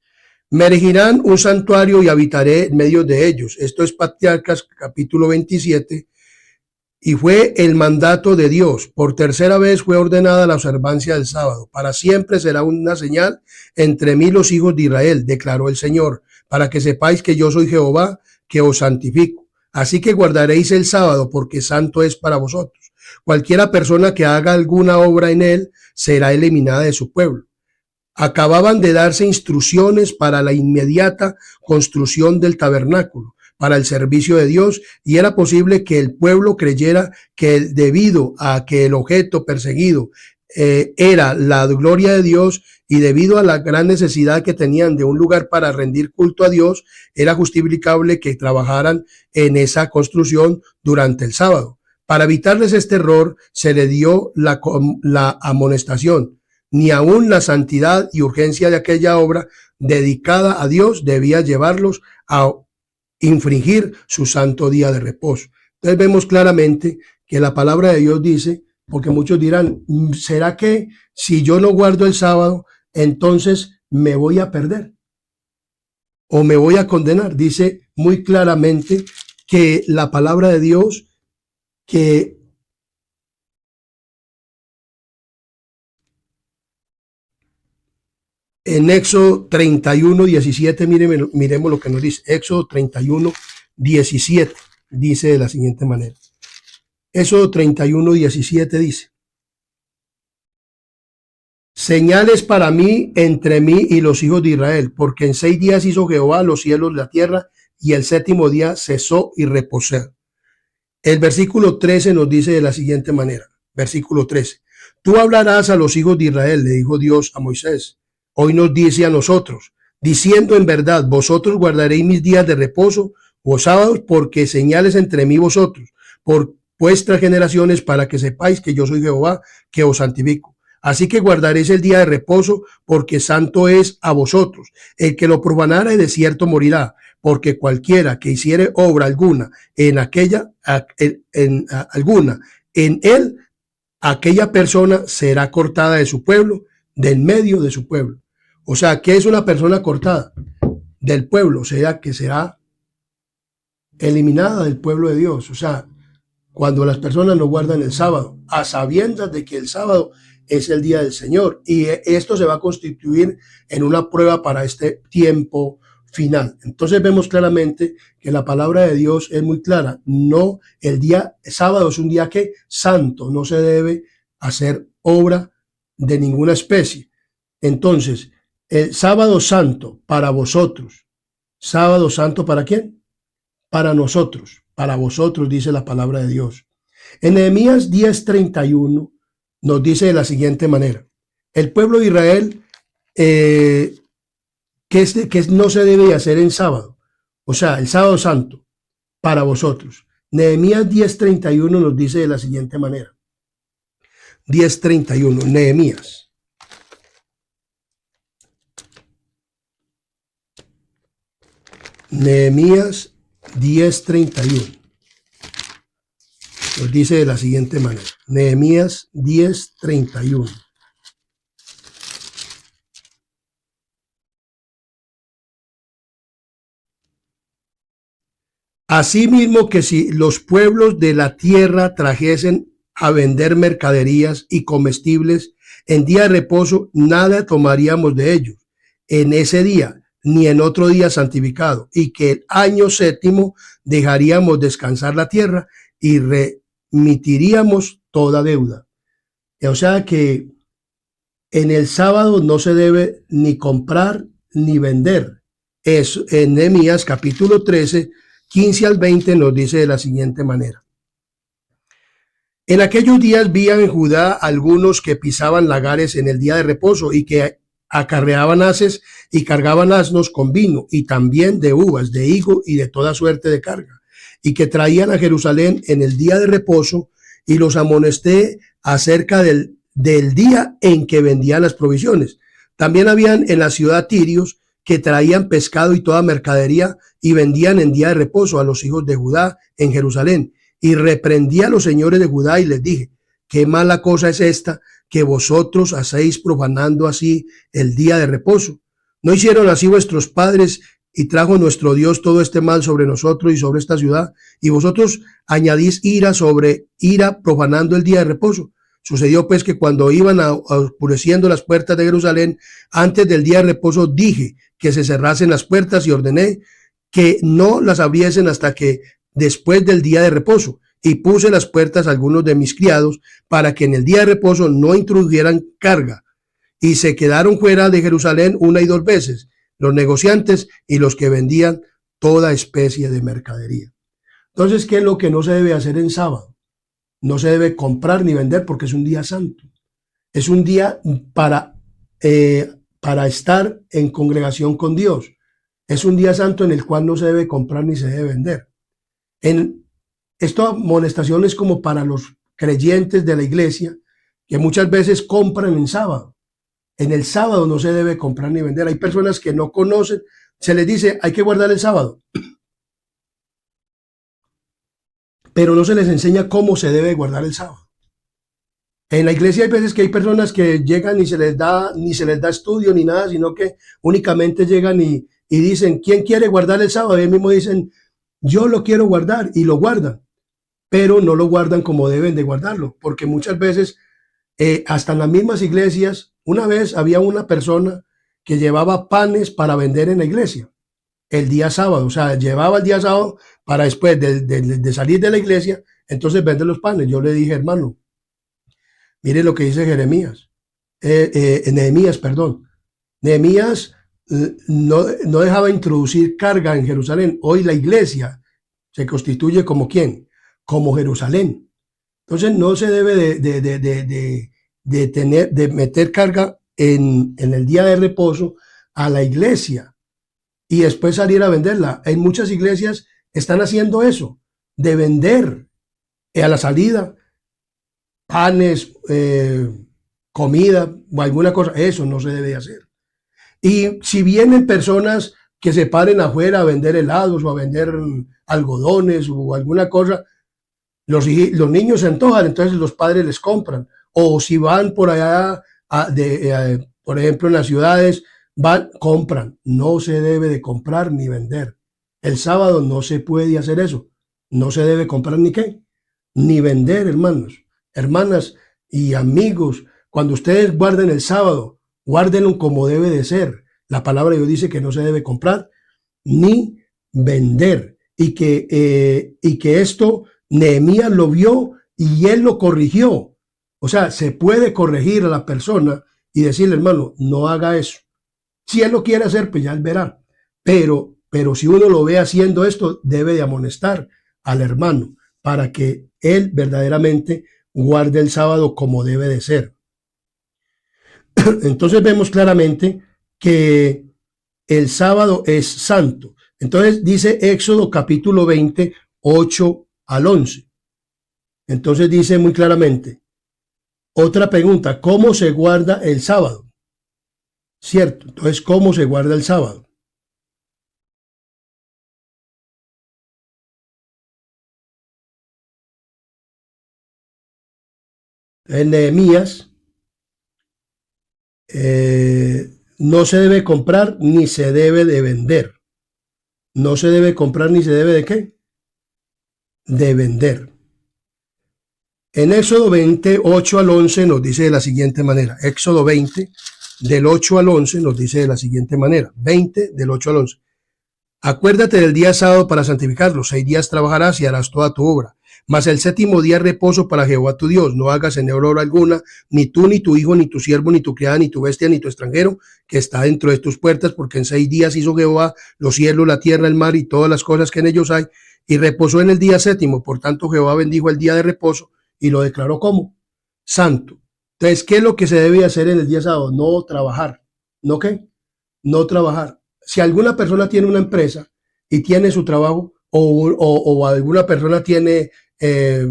me erigirán un santuario y habitaré en medio de ellos. Esto es Patriarcas capítulo 27. Y fue el mandato de Dios. Por tercera vez fue ordenada la observancia del sábado. Para siempre será una señal entre mí y los hijos de Israel, declaró el Señor, para que sepáis que yo soy Jehová, que os santifico. Así que guardaréis el sábado, porque santo es para vosotros. Cualquiera persona que haga alguna obra en él será eliminada de su pueblo. Acababan de darse instrucciones para la inmediata construcción del tabernáculo, para el servicio de Dios, y era posible que el pueblo creyera que debido a que el objeto perseguido era la gloria de Dios y debido a la gran necesidad que tenían de un lugar para rendir culto a Dios, era justificable que trabajaran en esa construcción durante el sábado. Para evitarles este error, se le dio la amonestación. Ni aún la santidad y urgencia de aquella obra dedicada a Dios debía llevarlos a infringir su santo día de reposo. Entonces vemos claramente que la palabra de Dios dice, porque muchos dirán, ¿será que si yo no guardo el sábado, entonces me voy a perder o me voy a condenar? Dice muy claramente que la palabra de Dios, que en Éxodo 31, 17, miremos lo que nos dice. Éxodo 31, 17 dice de la siguiente manera. Éxodo 31, 17 dice: señales para mí entre mí y los hijos de Israel, porque en 6 días hizo Jehová los cielos y la tierra, y el 7º día cesó y reposó. El versículo 13 nos dice de la siguiente manera. Versículo 13. Tú hablarás a los hijos de Israel, le dijo Dios a Moisés. Hoy nos dice a nosotros, diciendo en verdad, vosotros guardaréis mis días de reposo, los sábados, porque señales entre mí y vosotros, por vuestras generaciones, para que sepáis que yo soy Jehová, que os santifico. Así que guardaréis el día de reposo, porque santo es a vosotros. El que lo profanare de cierto morirá, porque cualquiera que hiciere obra alguna en él, aquella persona será cortada de su pueblo, del medio de su pueblo. O sea, ¿qué es una persona cortada? Del pueblo, o sea, que será eliminada del pueblo de Dios. O sea, cuando las personas no guardan el sábado, a sabiendas de que el sábado es el día del Señor, y esto se va a constituir en una prueba para este tiempo final. Entonces vemos claramente que la palabra de Dios es muy clara. No, el día sábado es un día que santo, no se debe hacer obra de ninguna especie. Entonces, el sábado santo para vosotros. ¿Sábado santo para quién? Para nosotros, para vosotros, dice la palabra de Dios. En Nehemías 10:31 nos dice de la siguiente manera: el pueblo de Israel, que no se debe hacer en sábado, o sea, el sábado santo, para vosotros. Nehemías 10:31 nos dice de la siguiente manera. 10:31, Nehemías. Nehemías 10:31 nos dice de la siguiente manera. Nehemías 10:31. Asimismo que si los pueblos de la tierra trajesen a vender mercaderías y comestibles en día de reposo, nada tomaríamos de ellos en ese día, ni en otro día santificado, y que el año 7º dejaríamos descansar la tierra y remitiríamos toda deuda. O sea que en el sábado no se debe ni comprar ni vender. Eso en Nehemías capítulo 13, 15 al 20 nos dice de la siguiente manera. En aquellos días vían en Judá algunos que pisaban lagares en el día de reposo y que acarreaban haces y cargaban asnos con vino y también de uvas, de higo y de toda suerte de carga, y que traían a Jerusalén en el día de reposo, y los amonesté acerca del día en que vendían las provisiones. También habían en la ciudad tirios que traían pescado y toda mercadería y vendían en día de reposo a los hijos de Judá en Jerusalén. Y reprendí a los señores de Judá y les dije: qué mala cosa es esta que vosotros hacéis profanando así el día de reposo. ¿No hicieron así vuestros padres y trajo nuestro Dios todo este mal sobre nosotros y sobre esta ciudad? Y vosotros añadís ira sobre ira profanando el día de reposo. Sucedió pues que cuando iban oscureciendo las puertas de Jerusalén, antes del día de reposo, dije que se cerrasen las puertas y ordené que no las abriesen hasta que después del día de reposo, y puse las puertas a algunos de mis criados para que en el día de reposo no introdujeran carga, y se quedaron fuera de Jerusalén 1 y 2 veces, los negociantes y los que vendían toda especie de mercadería. Entonces, ¿qué es lo que no se debe hacer en sábado? No se debe comprar ni vender porque es un día santo. Es un día para estar en congregación con Dios. Es un día santo en el cual no se debe comprar ni se debe vender. Esta amonestación es como para los creyentes de la iglesia que muchas veces compran en sábado. En el sábado no se debe comprar ni vender. Hay personas que no conocen, se les dice hay que guardar el sábado, pero no se les enseña cómo se debe guardar el sábado. En la iglesia hay veces que hay personas que llegan y ni se les da estudio ni nada, sino que únicamente llegan y dicen, ¿quién quiere guardar el sábado? Y ellos mismos dicen, yo lo quiero guardar, y lo guardan, pero no lo guardan como deben de guardarlo, porque muchas veces, hasta en las mismas iglesias, una vez había una persona que llevaba panes para vender en la iglesia el día sábado. O sea, llevaba el día sábado para después de salir de la iglesia, entonces vender los panes. Yo le dije, hermano, mire lo que dice Nehemías, perdón. Nehemías no dejaba introducir carga en Jerusalén. Hoy la iglesia se constituye como ¿quién? Como Jerusalén. Entonces no se debe de meter carga en el día de reposo a la iglesia y después salir a venderla. En muchas iglesias están haciendo eso, de vender a la salida panes, comida o alguna cosa. Eso no se debe hacer. Y si vienen personas que se paren afuera a vender helados o a vender algodones o alguna cosa, los niños se antojan, entonces los padres les compran. O si van por allá, por ejemplo, en las ciudades, compran. No se debe de comprar ni vender. El sábado no se puede hacer eso. No se debe comprar ni qué, ni vender, hermanos, hermanas y amigos. Cuando ustedes guarden el sábado, guárdenlo como debe de ser. La palabra de Dios dice que no se debe comprar ni vender. Y que esto Nehemías lo vio y él lo corrigió. O sea, se puede corregir a la persona y decirle, hermano, no haga eso. Si él lo quiere hacer, pues ya él verá. Pero si uno lo ve haciendo esto, debe de amonestar al hermano para que él verdaderamente guarde el sábado como debe de ser. Entonces vemos claramente que el sábado es santo. Entonces dice Éxodo capítulo 20, 8 al 11. Entonces dice muy claramente, otra pregunta, ¿cómo se guarda el sábado? ¿Cierto? Entonces, ¿cómo se guarda el sábado? En Nehemías no se debe comprar ni se debe de vender. No se debe comprar ni se debe de ¿qué? De vender. En Éxodo 20, 8 al 11 nos dice de la siguiente manera. Éxodo 20, del 8 al 11 nos dice de la siguiente manera. 20, del 8 al 11. Acuérdate del día sábado para santificarlo. 6 días trabajarás y harás toda tu obra. Mas el séptimo día reposo para Jehová tu Dios. No hagas en él obra alguna, ni tú, ni tu hijo, ni tu siervo, ni tu criada, ni tu bestia, ni tu extranjero, que está dentro de tus puertas, porque en 6 días hizo Jehová los cielos, la tierra, el mar y todas las cosas que en ellos hay, y reposó en el día séptimo. Por tanto, Jehová bendijo el día de reposo y lo declaró como santo. Entonces, ¿qué es lo que se debe hacer en el día sábado? No trabajar. ¿No qué? No trabajar. Si alguna persona tiene una empresa y tiene su trabajo, o alguna persona tiene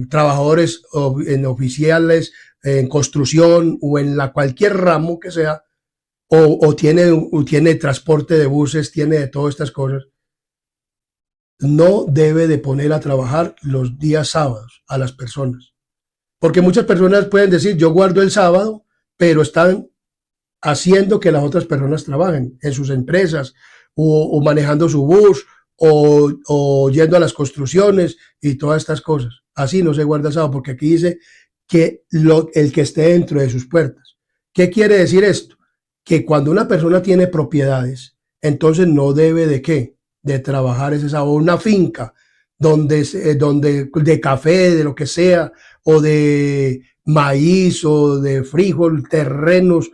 trabajadores en oficiales, en construcción o en cualquier ramo que sea, o tiene transporte de buses, tiene de todas estas cosas, no debe de poner a trabajar los días sábados a las personas. Porque muchas personas pueden decir, yo guardo el sábado, pero están haciendo que las otras personas trabajen en sus empresas o manejando su bus o yendo a las construcciones y todas estas cosas. Así no se guarda el sábado, porque aquí dice que el que esté dentro de sus puertas. ¿Qué quiere decir esto? Que cuando una persona tiene propiedades, entonces no debe de qué, de trabajar ese sábado. Una finca donde de café, de lo que sea, o de maíz o de frijol, terrenos,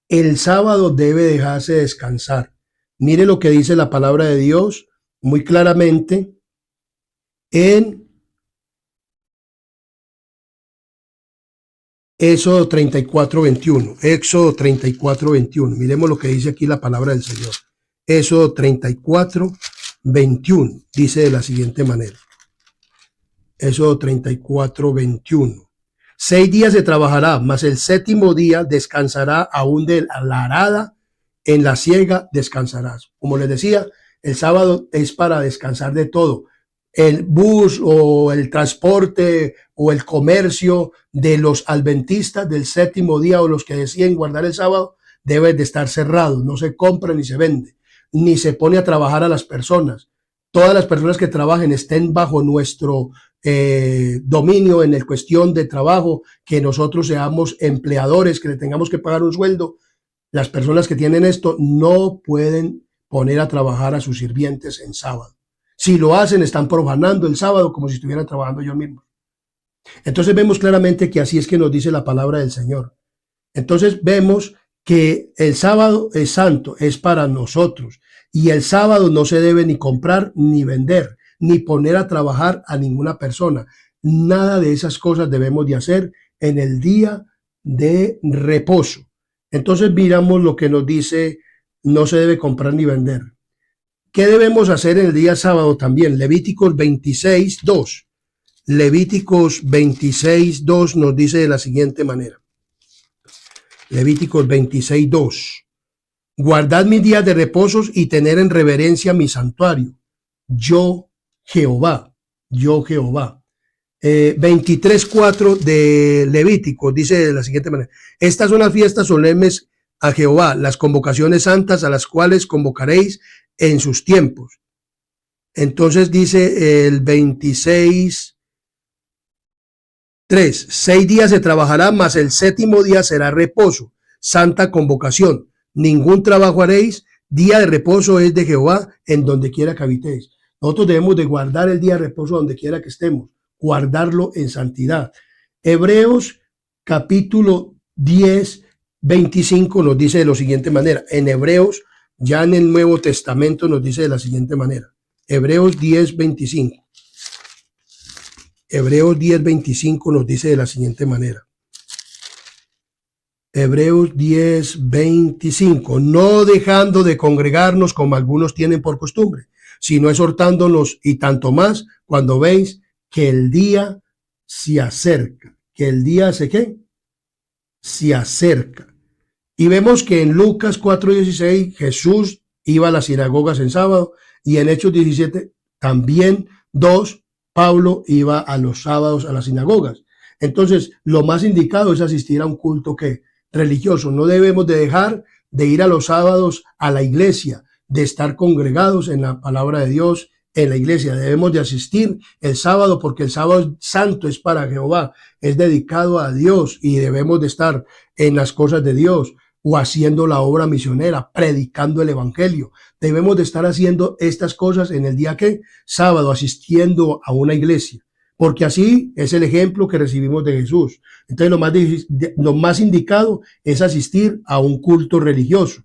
el sábado debe dejarse descansar. Mire lo que dice la palabra de Dios muy claramente en Éxodo 34, 21. Éxodo 34, 21. Miremos lo que dice aquí la palabra del Señor. Éxodo 34, 21. Dice de la siguiente manera. Éxodo 34, 21. 6 días se trabajará, mas el séptimo día descansará aún de la arada, en la siega descansarás. Como les decía, el sábado es para descansar de todo. El bus o el transporte o el comercio de los adventistas del séptimo día o los que deciden guardar el sábado debe de estar cerrado. No se compra ni se vende, ni se pone a trabajar a las personas. Todas las personas que trabajen estén bajo nuestro dominio en el cuestión de trabajo, que nosotros seamos empleadores, que le tengamos que pagar un sueldo. Las personas que tienen esto no pueden poner a trabajar a sus sirvientes en sábado. Si lo hacen, están profanando el sábado como si estuvieran trabajando ellos mismos. Entonces vemos claramente que así es que nos dice la palabra del Señor. Entonces vemos que el sábado es santo, es para nosotros. Y el sábado no se debe ni comprar ni vender, ni poner a trabajar a ninguna persona. Nada de esas cosas debemos de hacer en el día de reposo. Entonces miramos lo que nos dice, no se debe comprar ni vender. ¿Qué debemos hacer en el día sábado también? Levíticos 26:2. Levíticos 26:2 nos dice de la siguiente manera. Levíticos 26:2. Guardad mis días de reposos y tener en reverencia mi santuario. Yo Jehová. 23:4 de Levíticos dice de la siguiente manera. Estas son las fiestas solemnes a Jehová, las convocaciones santas a las cuales convocaréis en sus tiempos. Entonces dice el 26:3. 6 días se trabajará, mas el séptimo día será reposo, santa convocación. Ningún trabajo haréis, día de reposo es de Jehová en donde quiera que habitéis. Nosotros debemos de guardar el día de reposo donde quiera que estemos, guardarlo en santidad. Hebreos capítulo 10:25 nos dice de la siguiente manera. En Hebreos, ya en el Nuevo Testamento nos dice de la siguiente manera. Hebreos 10:25. Hebreos 10:25 nos dice de la siguiente manera. Hebreos 10:25. No dejando de congregarnos como algunos tienen por costumbre, sino exhortándonos, y tanto más cuando veis que el día se acerca. Que el día se acerca. Y vemos que en Lucas 4:16 Jesús iba a las sinagogas en sábado, y en Hechos 17 también Pablo iba a los sábados a las sinagogas. Entonces, lo más indicado es asistir a un culto religioso. No debemos de dejar de ir a los sábados a la iglesia, de estar congregados en la palabra de Dios en la iglesia. Debemos de asistir el sábado porque el sábado santo es para Jehová, es dedicado a Dios y debemos de estar en las cosas de Dios o haciendo la obra misionera, predicando el evangelio. Debemos de estar haciendo estas cosas en el día sábado, asistiendo a una iglesia, porque así es el ejemplo que recibimos de Jesús. Entonces lo más indicado es asistir a un culto religioso.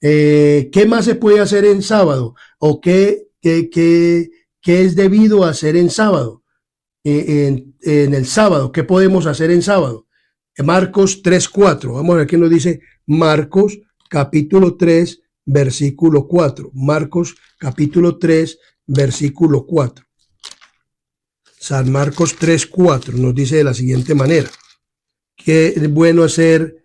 ¿Qué más se puede hacer en sábado? ¿O qué es debido hacer en sábado? En el sábado, ¿qué podemos hacer en sábado? Marcos 3:4. Vamos a ver qué nos dice Marcos capítulo 3, versículo 4. Marcos capítulo 3, versículo 4. San Marcos 3:4 nos dice de la siguiente manera. ¿Qué es bueno hacer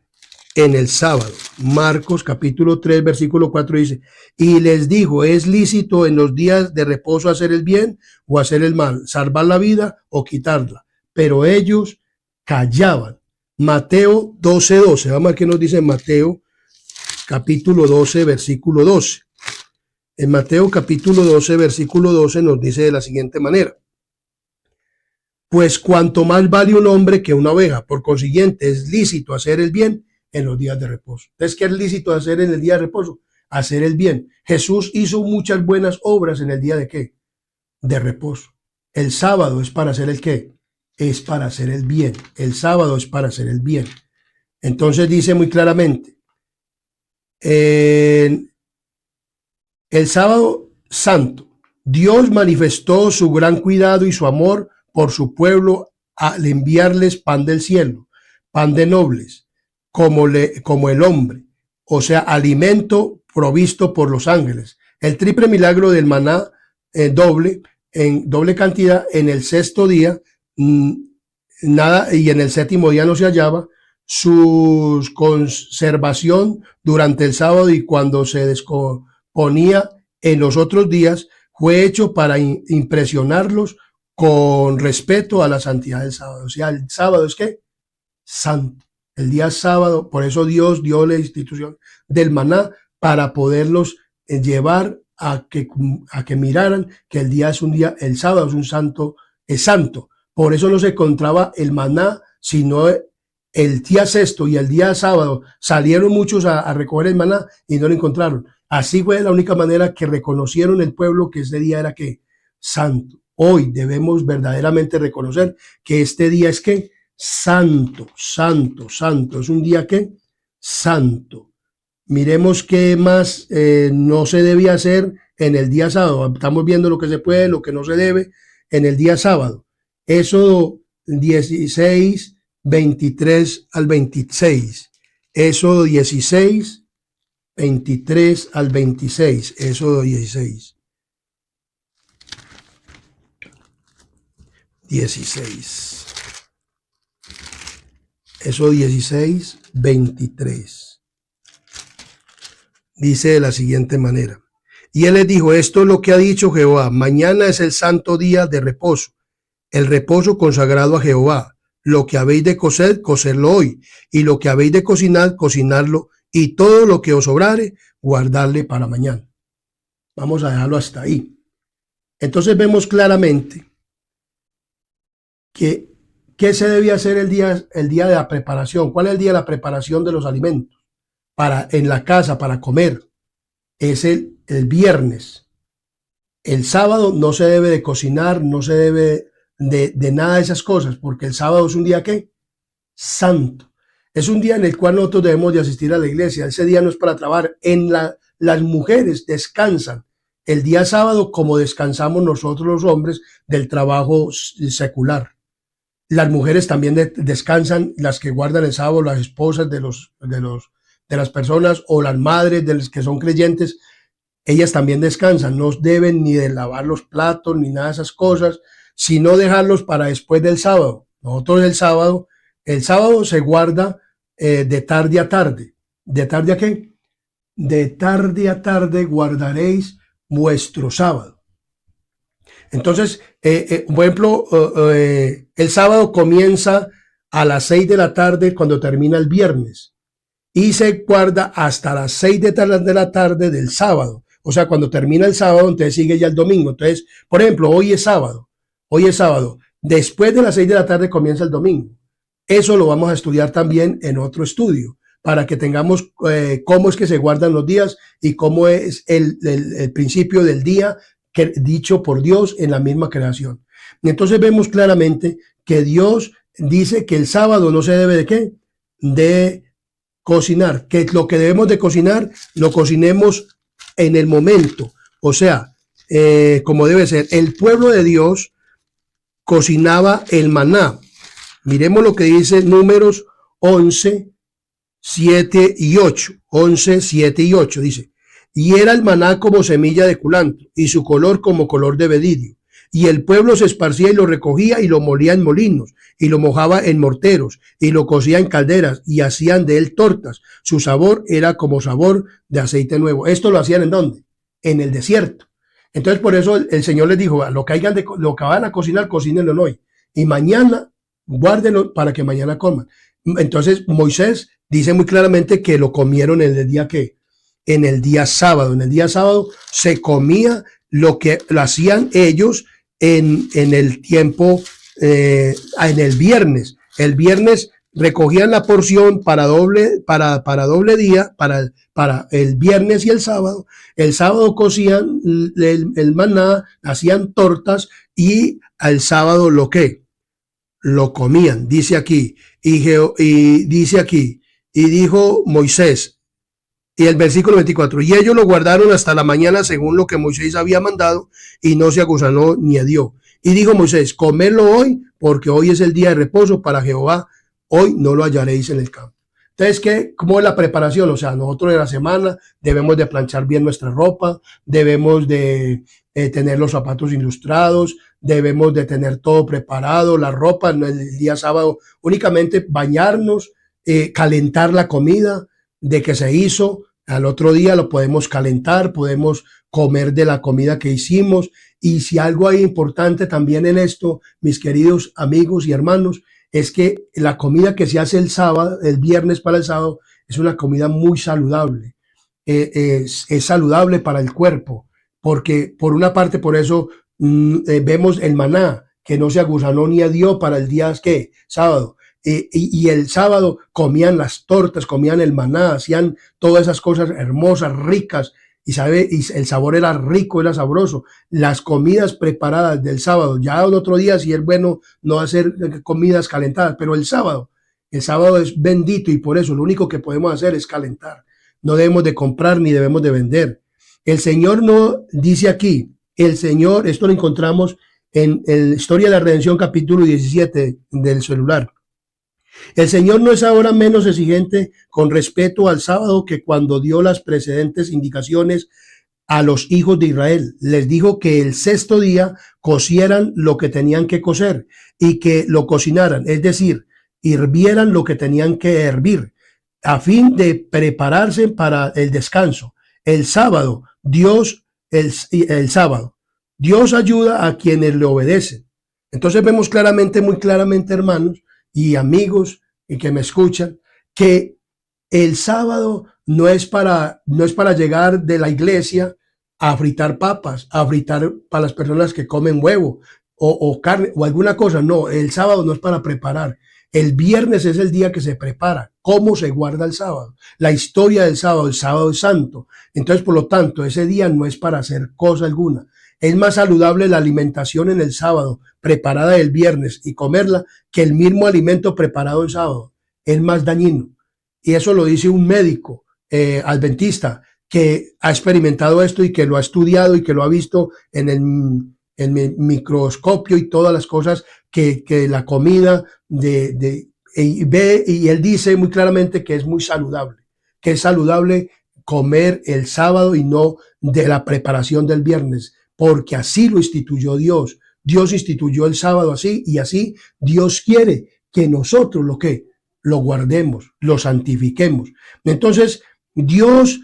en el sábado? Marcos capítulo 3, versículo 4 dice, y les dijo, ¿es lícito en los días de reposo hacer el bien o hacer el mal, salvar la vida o quitarla? Pero ellos callaban. Mateo 12:12. Vamos a ver qué nos dice Mateo capítulo 12, versículo 12. En Mateo capítulo 12, versículo 12 nos dice de la siguiente manera. Pues cuanto más vale un hombre que una oveja, por consiguiente es lícito hacer el bien en los días de reposo. Entonces, ¿qué es lícito hacer en el día de reposo? Hacer el bien. Jesús hizo muchas buenas obras en el día de ¿qué? De reposo. El sábado es para hacer el ¿qué? Es para hacer el bien. El sábado es para hacer el bien. Entonces dice muy claramente, el sábado santo, Dios manifestó su gran cuidado y su amor por su pueblo al enviarles pan del cielo, pan de nobles, como el hombre, o sea, alimento provisto por los ángeles. El triple milagro del maná en doble cantidad en el sexto día, nada, y en el séptimo día no se hallaba. Su conservación durante el sábado y cuando se descomponía en los otros días fue hecho para impresionarlos con respeto a la santidad del sábado. O sea, el sábado es ¿qué? Santo. El día sábado, por eso Dios dio la institución del maná para poderlos llevar a que miraran que el día es un día, el sábado es un santo, es santo. Por eso no se encontraba el maná, sino el día sexto y el día sábado salieron muchos a recoger el maná y no lo encontraron. Así fue la única manera que reconocieron el pueblo que ese día era que santo. Hoy debemos verdaderamente reconocer que este día es que santo, santo, santo. Es un día que santo. Miremos qué más no se debía hacer en el día sábado. Estamos viendo lo que se puede, lo que no se debe en el día sábado. Éxodo 16, 23 al 26. Éxodo 16, 23 al 26. Éxodo 16. 16. Éxodo 16, 23. Dice de la siguiente manera. Y él les dijo, esto es lo que ha dicho Jehová, mañana es el santo día de reposo, el reposo consagrado a Jehová. Lo que habéis de cocer, cocerlo hoy, y lo que habéis de cocinar, cocinarlo, y todo lo que os sobrare, guardarle para mañana. Vamos a dejarlo hasta ahí. Entonces vemos claramente que ¿qué se debía hacer el día de la preparación? ¿Cuál es el día de la preparación de los alimentos? En la casa, para comer, es el viernes. El sábado no se debe de cocinar, no se debe de nada de esas cosas, porque el sábado es un día ¿qué? Santo. Es un día en el cual nosotros debemos de asistir a la iglesia. Ese día no es para trabajar. Las mujeres descansan el día sábado como descansamos nosotros los hombres del trabajo secular. Las mujeres también descansan, las que guardan el sábado, las esposas de las personas o las madres de los que son creyentes, ellas también descansan, no deben ni de lavar los platos ni nada de esas cosas, sino dejarlos para después del sábado. Nosotros el sábado se guarda de tarde a tarde. ¿De tarde a qué? De tarde a tarde guardaréis vuestro sábado. Entonces, por ejemplo, el sábado comienza a las 6 de la tarde cuando termina el viernes. Y se guarda hasta las 6 de la tarde del sábado. O sea, cuando termina el sábado, entonces sigue ya el domingo. Entonces, por ejemplo, hoy es sábado. Después de las 6 de la tarde comienza el domingo. Eso lo vamos a estudiar también en otro estudio, para que tengamos cómo es que se guardan los días y cómo es el principio del día dicho por Dios en la misma creación. Y entonces vemos claramente que Dios dice que el sábado no se debe de ¿qué? De cocinar, que lo que debemos de cocinar lo cocinemos en el momento, o sea, como debe ser. El pueblo de Dios cocinaba el maná. Miremos lo que dice Números 11, 7 y 8. 11, 7 y 8 dice, y era el maná como semilla de culantro, y su color como color de bedidio. Y el pueblo se esparcía y lo recogía y lo molía en molinos, y lo mojaba en morteros, y lo cocía en calderas, y hacían de él tortas. Su sabor era como sabor de aceite nuevo. Esto lo hacían ¿en dónde? En el desierto. Entonces por eso el Señor les dijo, lo que van a cocinar, cocínenlo hoy. Y mañana, guárdenlo para que mañana coman. Entonces Moisés dice muy claramente que lo comieron en el día que en el día sábado. En el día sábado se comía lo que lo hacían ellos en el tiempo, en el viernes. El viernes recogían la porción para doble día, para el viernes y el sábado. El sábado cocían el maná, hacían tortas y al sábado lo comían. Dice aquí, y dijo Moisés, y el versículo 24, y ellos lo guardaron hasta la mañana según lo que Moisés había mandado, y no se agusanó ni hedió. Y dijo Moisés, comedlo hoy, porque hoy es el día de reposo para Jehová, hoy no lo hallaréis en el campo. Entonces, ¿cómo es la preparación? O sea, nosotros en la semana debemos de planchar bien nuestra ropa, debemos de tener los zapatos ilustrados, debemos de tener todo preparado, la ropa en el día sábado, únicamente bañarnos, calentar la comida de que se hizo, al otro día lo podemos calentar, podemos comer de la comida que hicimos. Y si algo hay importante también en esto, mis queridos amigos y hermanos, es que la comida que se hace el sábado, el viernes para el sábado, es una comida muy saludable. Es saludable para el cuerpo, porque por una parte, por eso vemos el maná, que no se agusanó ni hedió para el día que sábado. y el sábado comían las tortas, comían el maná, hacían todas esas cosas hermosas, ricas, y el sabor era rico, era sabroso. Las comidas preparadas del sábado, ya el otro día si es bueno no hacer comidas calentadas, pero el sábado es bendito y por eso lo único que podemos hacer es calentar. No debemos de comprar ni debemos de vender. El Señor no dice aquí, el Señor, esto lo encontramos en la Historia de la Redención, capítulo 17 del celular. El Señor no es ahora menos exigente con respecto al sábado que cuando dio las precedentes indicaciones a los hijos de Israel. Les dijo que el sexto día cocieran lo que tenían que cocer y que lo cocinaran, es decir, hirvieran lo que tenían que hervir, a fin de prepararse para el descanso. El sábado, el sábado, Dios ayuda a quienes le obedecen. Entonces vemos claramente, muy claramente, hermanos y amigos y que me escuchan, que el sábado no es para llegar de la iglesia a fritar papas, a fritar para las personas que comen huevo o carne o alguna cosa. No, el sábado no es para preparar. El viernes es el día que se prepara. ¿Cómo se guarda el sábado? La historia del sábado, el sábado es santo. Entonces, por lo tanto, ese día no es para hacer cosa alguna. Es más saludable la alimentación en el sábado, preparada el viernes, y comerla, que el mismo alimento preparado el sábado. Es más dañino. Y eso lo dice un médico adventista que ha experimentado esto y que lo ha estudiado y que lo ha visto en el microscopio y todas las cosas que la comida y ve, y él dice muy claramente que es muy saludable, que es saludable comer el sábado y no de la preparación del viernes, porque así lo instituyó Dios. Dios instituyó el sábado así, y así Dios quiere que nosotros lo guardemos, lo santifiquemos. Entonces, Dios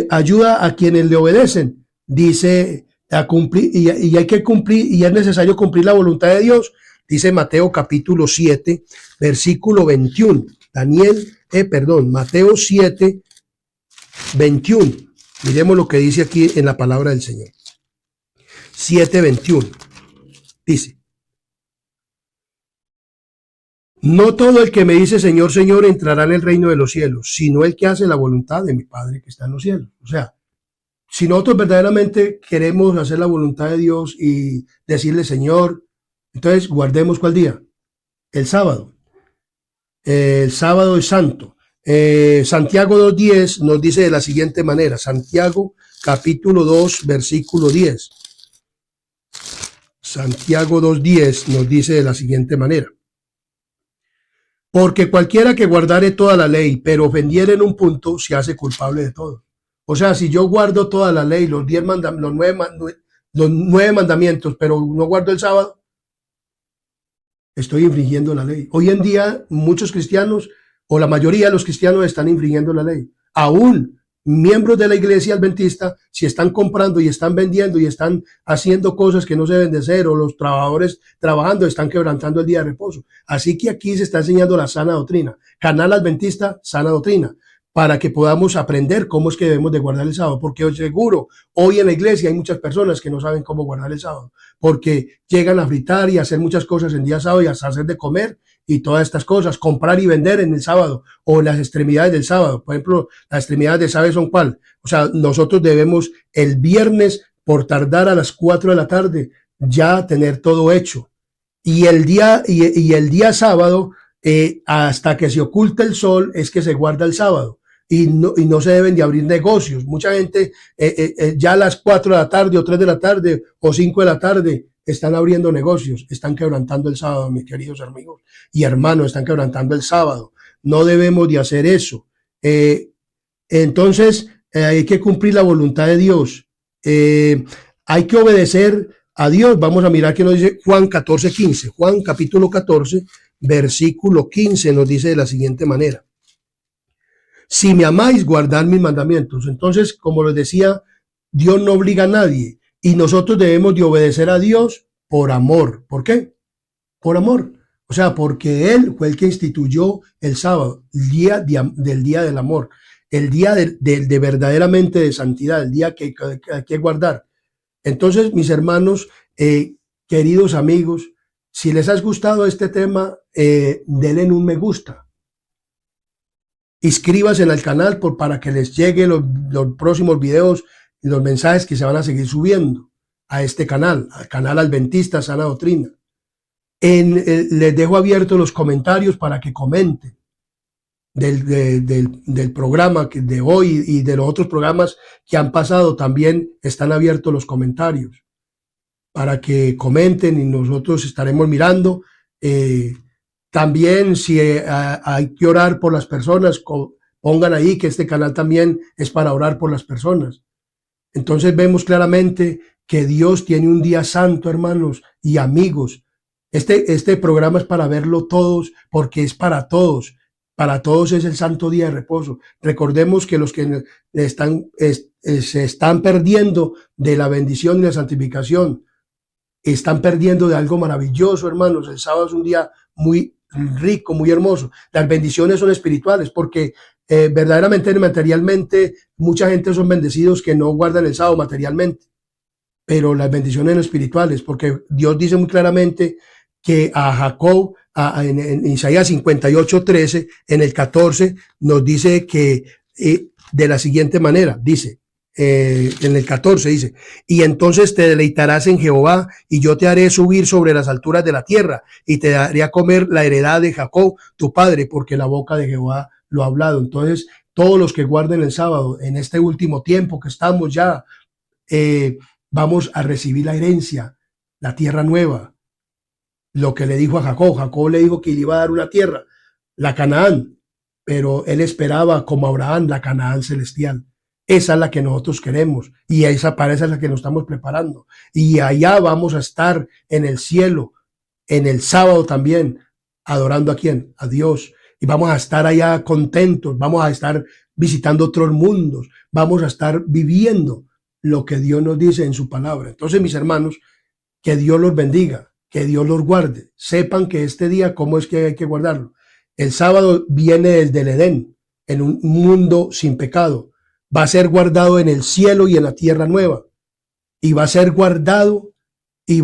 ayuda a quienes le obedecen, dice, a cumplir, y hay que cumplir, y es necesario cumplir la voluntad de Dios, dice Mateo capítulo 7, versículo 21. Mateo 7, 21. Miremos lo que dice aquí en la palabra del Señor. 7:21. Dice: no todo el que me dice Señor, Señor entrará en el reino de los cielos, sino el que hace la voluntad de mi Padre que está en los cielos. O sea, si nosotros verdaderamente queremos hacer la voluntad de Dios y decirle Señor, entonces guardemos ¿cuál día? El sábado. El sábado es santo. Santiago 2:10 nos dice de la siguiente manera. Santiago capítulo 2 versículo 10. Santiago 2:10 nos dice de la siguiente manera: porque cualquiera que guardare toda la ley, pero ofendiere en un punto, se hace culpable de todo. O sea, si yo guardo toda la ley, los 9 mandamientos, pero no guardo el sábado, estoy infringiendo la ley. Hoy en día, muchos cristianos, o la mayoría de los cristianos, están infringiendo la ley. Aún miembros de la iglesia adventista, si están comprando y están vendiendo y están haciendo cosas que no se deben de hacer, o los trabajadores trabajando, están quebrantando el día de reposo. Así que aquí se está enseñando la sana doctrina. Canal Adventista, sana doctrina, para que podamos aprender cómo es que debemos de guardar el sábado, porque seguro hoy en la iglesia hay muchas personas que no saben cómo guardar el sábado, porque llegan a fritar y a hacer muchas cosas en día sábado y a hacer de comer y todas estas cosas, comprar y vender en el sábado o en las extremidades del sábado. Por ejemplo, las extremidades del sábado son ¿cuál? O sea, nosotros debemos el viernes, por tardar a las 4 de la tarde, ya tener todo hecho. Y el día sábado, hasta que se oculta el sol, es que se guarda el sábado. Y no se deben de abrir negocios. Mucha gente ya a las 4 de la tarde o 3 de la tarde o 5 de la tarde están abriendo negocios, están quebrantando el sábado, mis queridos amigos y hermanos, están quebrantando el sábado. No debemos de hacer eso. Entonces, hay que cumplir la voluntad de Dios. Hay que obedecer a Dios. Vamos a mirar qué nos dice Juan 14:15. Juan capítulo 14, versículo 15 nos dice de la siguiente manera: si me amáis, guardad mis mandamientos. Entonces, como les decía, Dios no obliga a nadie y nosotros debemos de obedecer a Dios por amor. ¿Por qué? Por amor. O sea, porque Él fue el que instituyó el sábado, el día del día del amor, el día de verdaderamente de santidad, el día que hay que guardar. Entonces, mis hermanos, queridos amigos, Si les ha gustado este tema, denle un me gusta. Inscríbanse en el canal para que les lleguen los próximos videos y los mensajes que se van a seguir subiendo a este canal, al canal Adventista Sana Doctrina. Les dejo abiertos los comentarios para que comenten del programa de hoy y de los otros programas que han pasado. También están abiertos los comentarios para que comenten y nosotros estaremos mirando. También si hay que orar por las personas, pongan ahí que este canal también es para orar por las personas. Entonces vemos claramente que Dios tiene un día santo, hermanos y amigos. Este programa es para verlo todos, porque es para todos. Para todos es el santo día de reposo. Recordemos que los que se están perdiendo de la bendición y la santificación, están perdiendo de algo maravilloso, hermanos. El sábado es un día muy rico, muy hermoso. Las bendiciones son espirituales, porque verdaderamente, materialmente, mucha gente son bendecidos que no guardan el sábado materialmente, pero las bendiciones son espirituales, porque Dios dice muy claramente que a Jacob, en Isaías 58:13, en el 14, nos dice que de la siguiente manera, dice, en el 14 dice, y entonces te deleitarás en Jehová, y yo te haré subir sobre las alturas de la tierra, y te daré a comer la heredad de Jacob, tu padre, porque la boca de Jehová lo ha hablado. Entonces, todos los que guarden el sábado, en este último tiempo que estamos ya, vamos a recibir la herencia, la tierra nueva. Lo que le dijo a Jacob, Jacob le dijo que le iba a dar una tierra, la Canaán, pero él esperaba, como Abraham, la Canaán celestial. Esa es la que nosotros queremos, y para esa es la que nos estamos preparando. Y allá vamos a estar en el cielo, en el sábado también, adorando a quién, a Dios. Y vamos a estar allá contentos, vamos a estar visitando otros mundos, vamos a estar viviendo lo que Dios nos dice en su palabra. Entonces, mis hermanos, que Dios los bendiga, que Dios los guarde. Sepan que este día, ¿cómo es que hay que guardarlo? El sábado viene desde el Edén, en un mundo sin pecado. Va a ser guardado en el cielo y en la tierra nueva. Y va a ser guardado y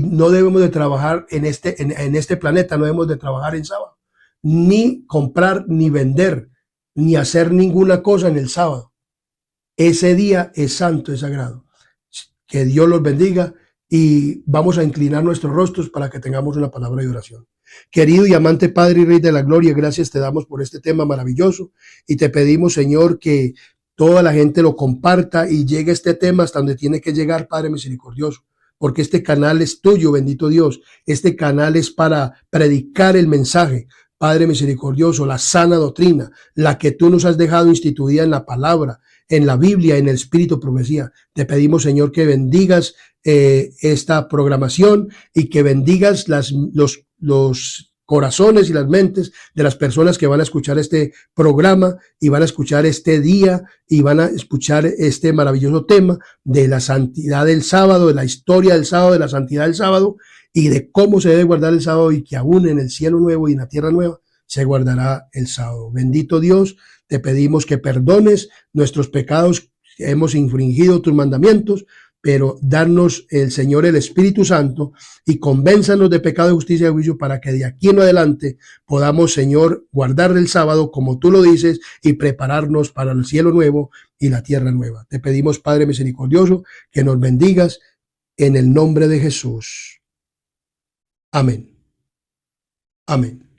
no debemos de trabajar en este planeta, no debemos de trabajar en sábado. Ni comprar, ni vender, ni hacer ninguna cosa en el sábado. Ese día es santo, es sagrado. Que Dios los bendiga. Y vamos a inclinar nuestros rostros para que tengamos una palabra de oración. Querido y amante Padre y Rey de la Gloria, gracias te damos por este tema maravilloso y te pedimos, Señor, que toda la gente lo comparta y llegue este tema hasta donde tiene que llegar, Padre misericordioso, porque este canal es tuyo, bendito Dios. Este canal es para predicar el mensaje, Padre misericordioso, la sana doctrina, la que tú nos has dejado instituida en la palabra, en la Biblia, en el Espíritu Profecía. Te pedimos, Señor, que bendigas esta programación y que bendigas los corazones y las mentes de las personas que van a escuchar este programa y van a escuchar este día y van a escuchar este maravilloso tema de la santidad del sábado, de la historia del sábado, de la santidad del sábado y de cómo se debe guardar el sábado, y que aún en el cielo nuevo y en la tierra nueva se guardará el sábado. Bendito Dios, te pedimos que perdones nuestros pecados, hemos infringido tus mandamientos, pero darnos el Señor el Espíritu Santo y convénzanos de pecado, de justicia y de juicio, para que de aquí en adelante podamos, Señor, guardar el sábado como tú lo dices y prepararnos para el cielo nuevo y la tierra nueva. Te pedimos, Padre misericordioso, que nos bendigas en el nombre de Jesús. Amén. Amén.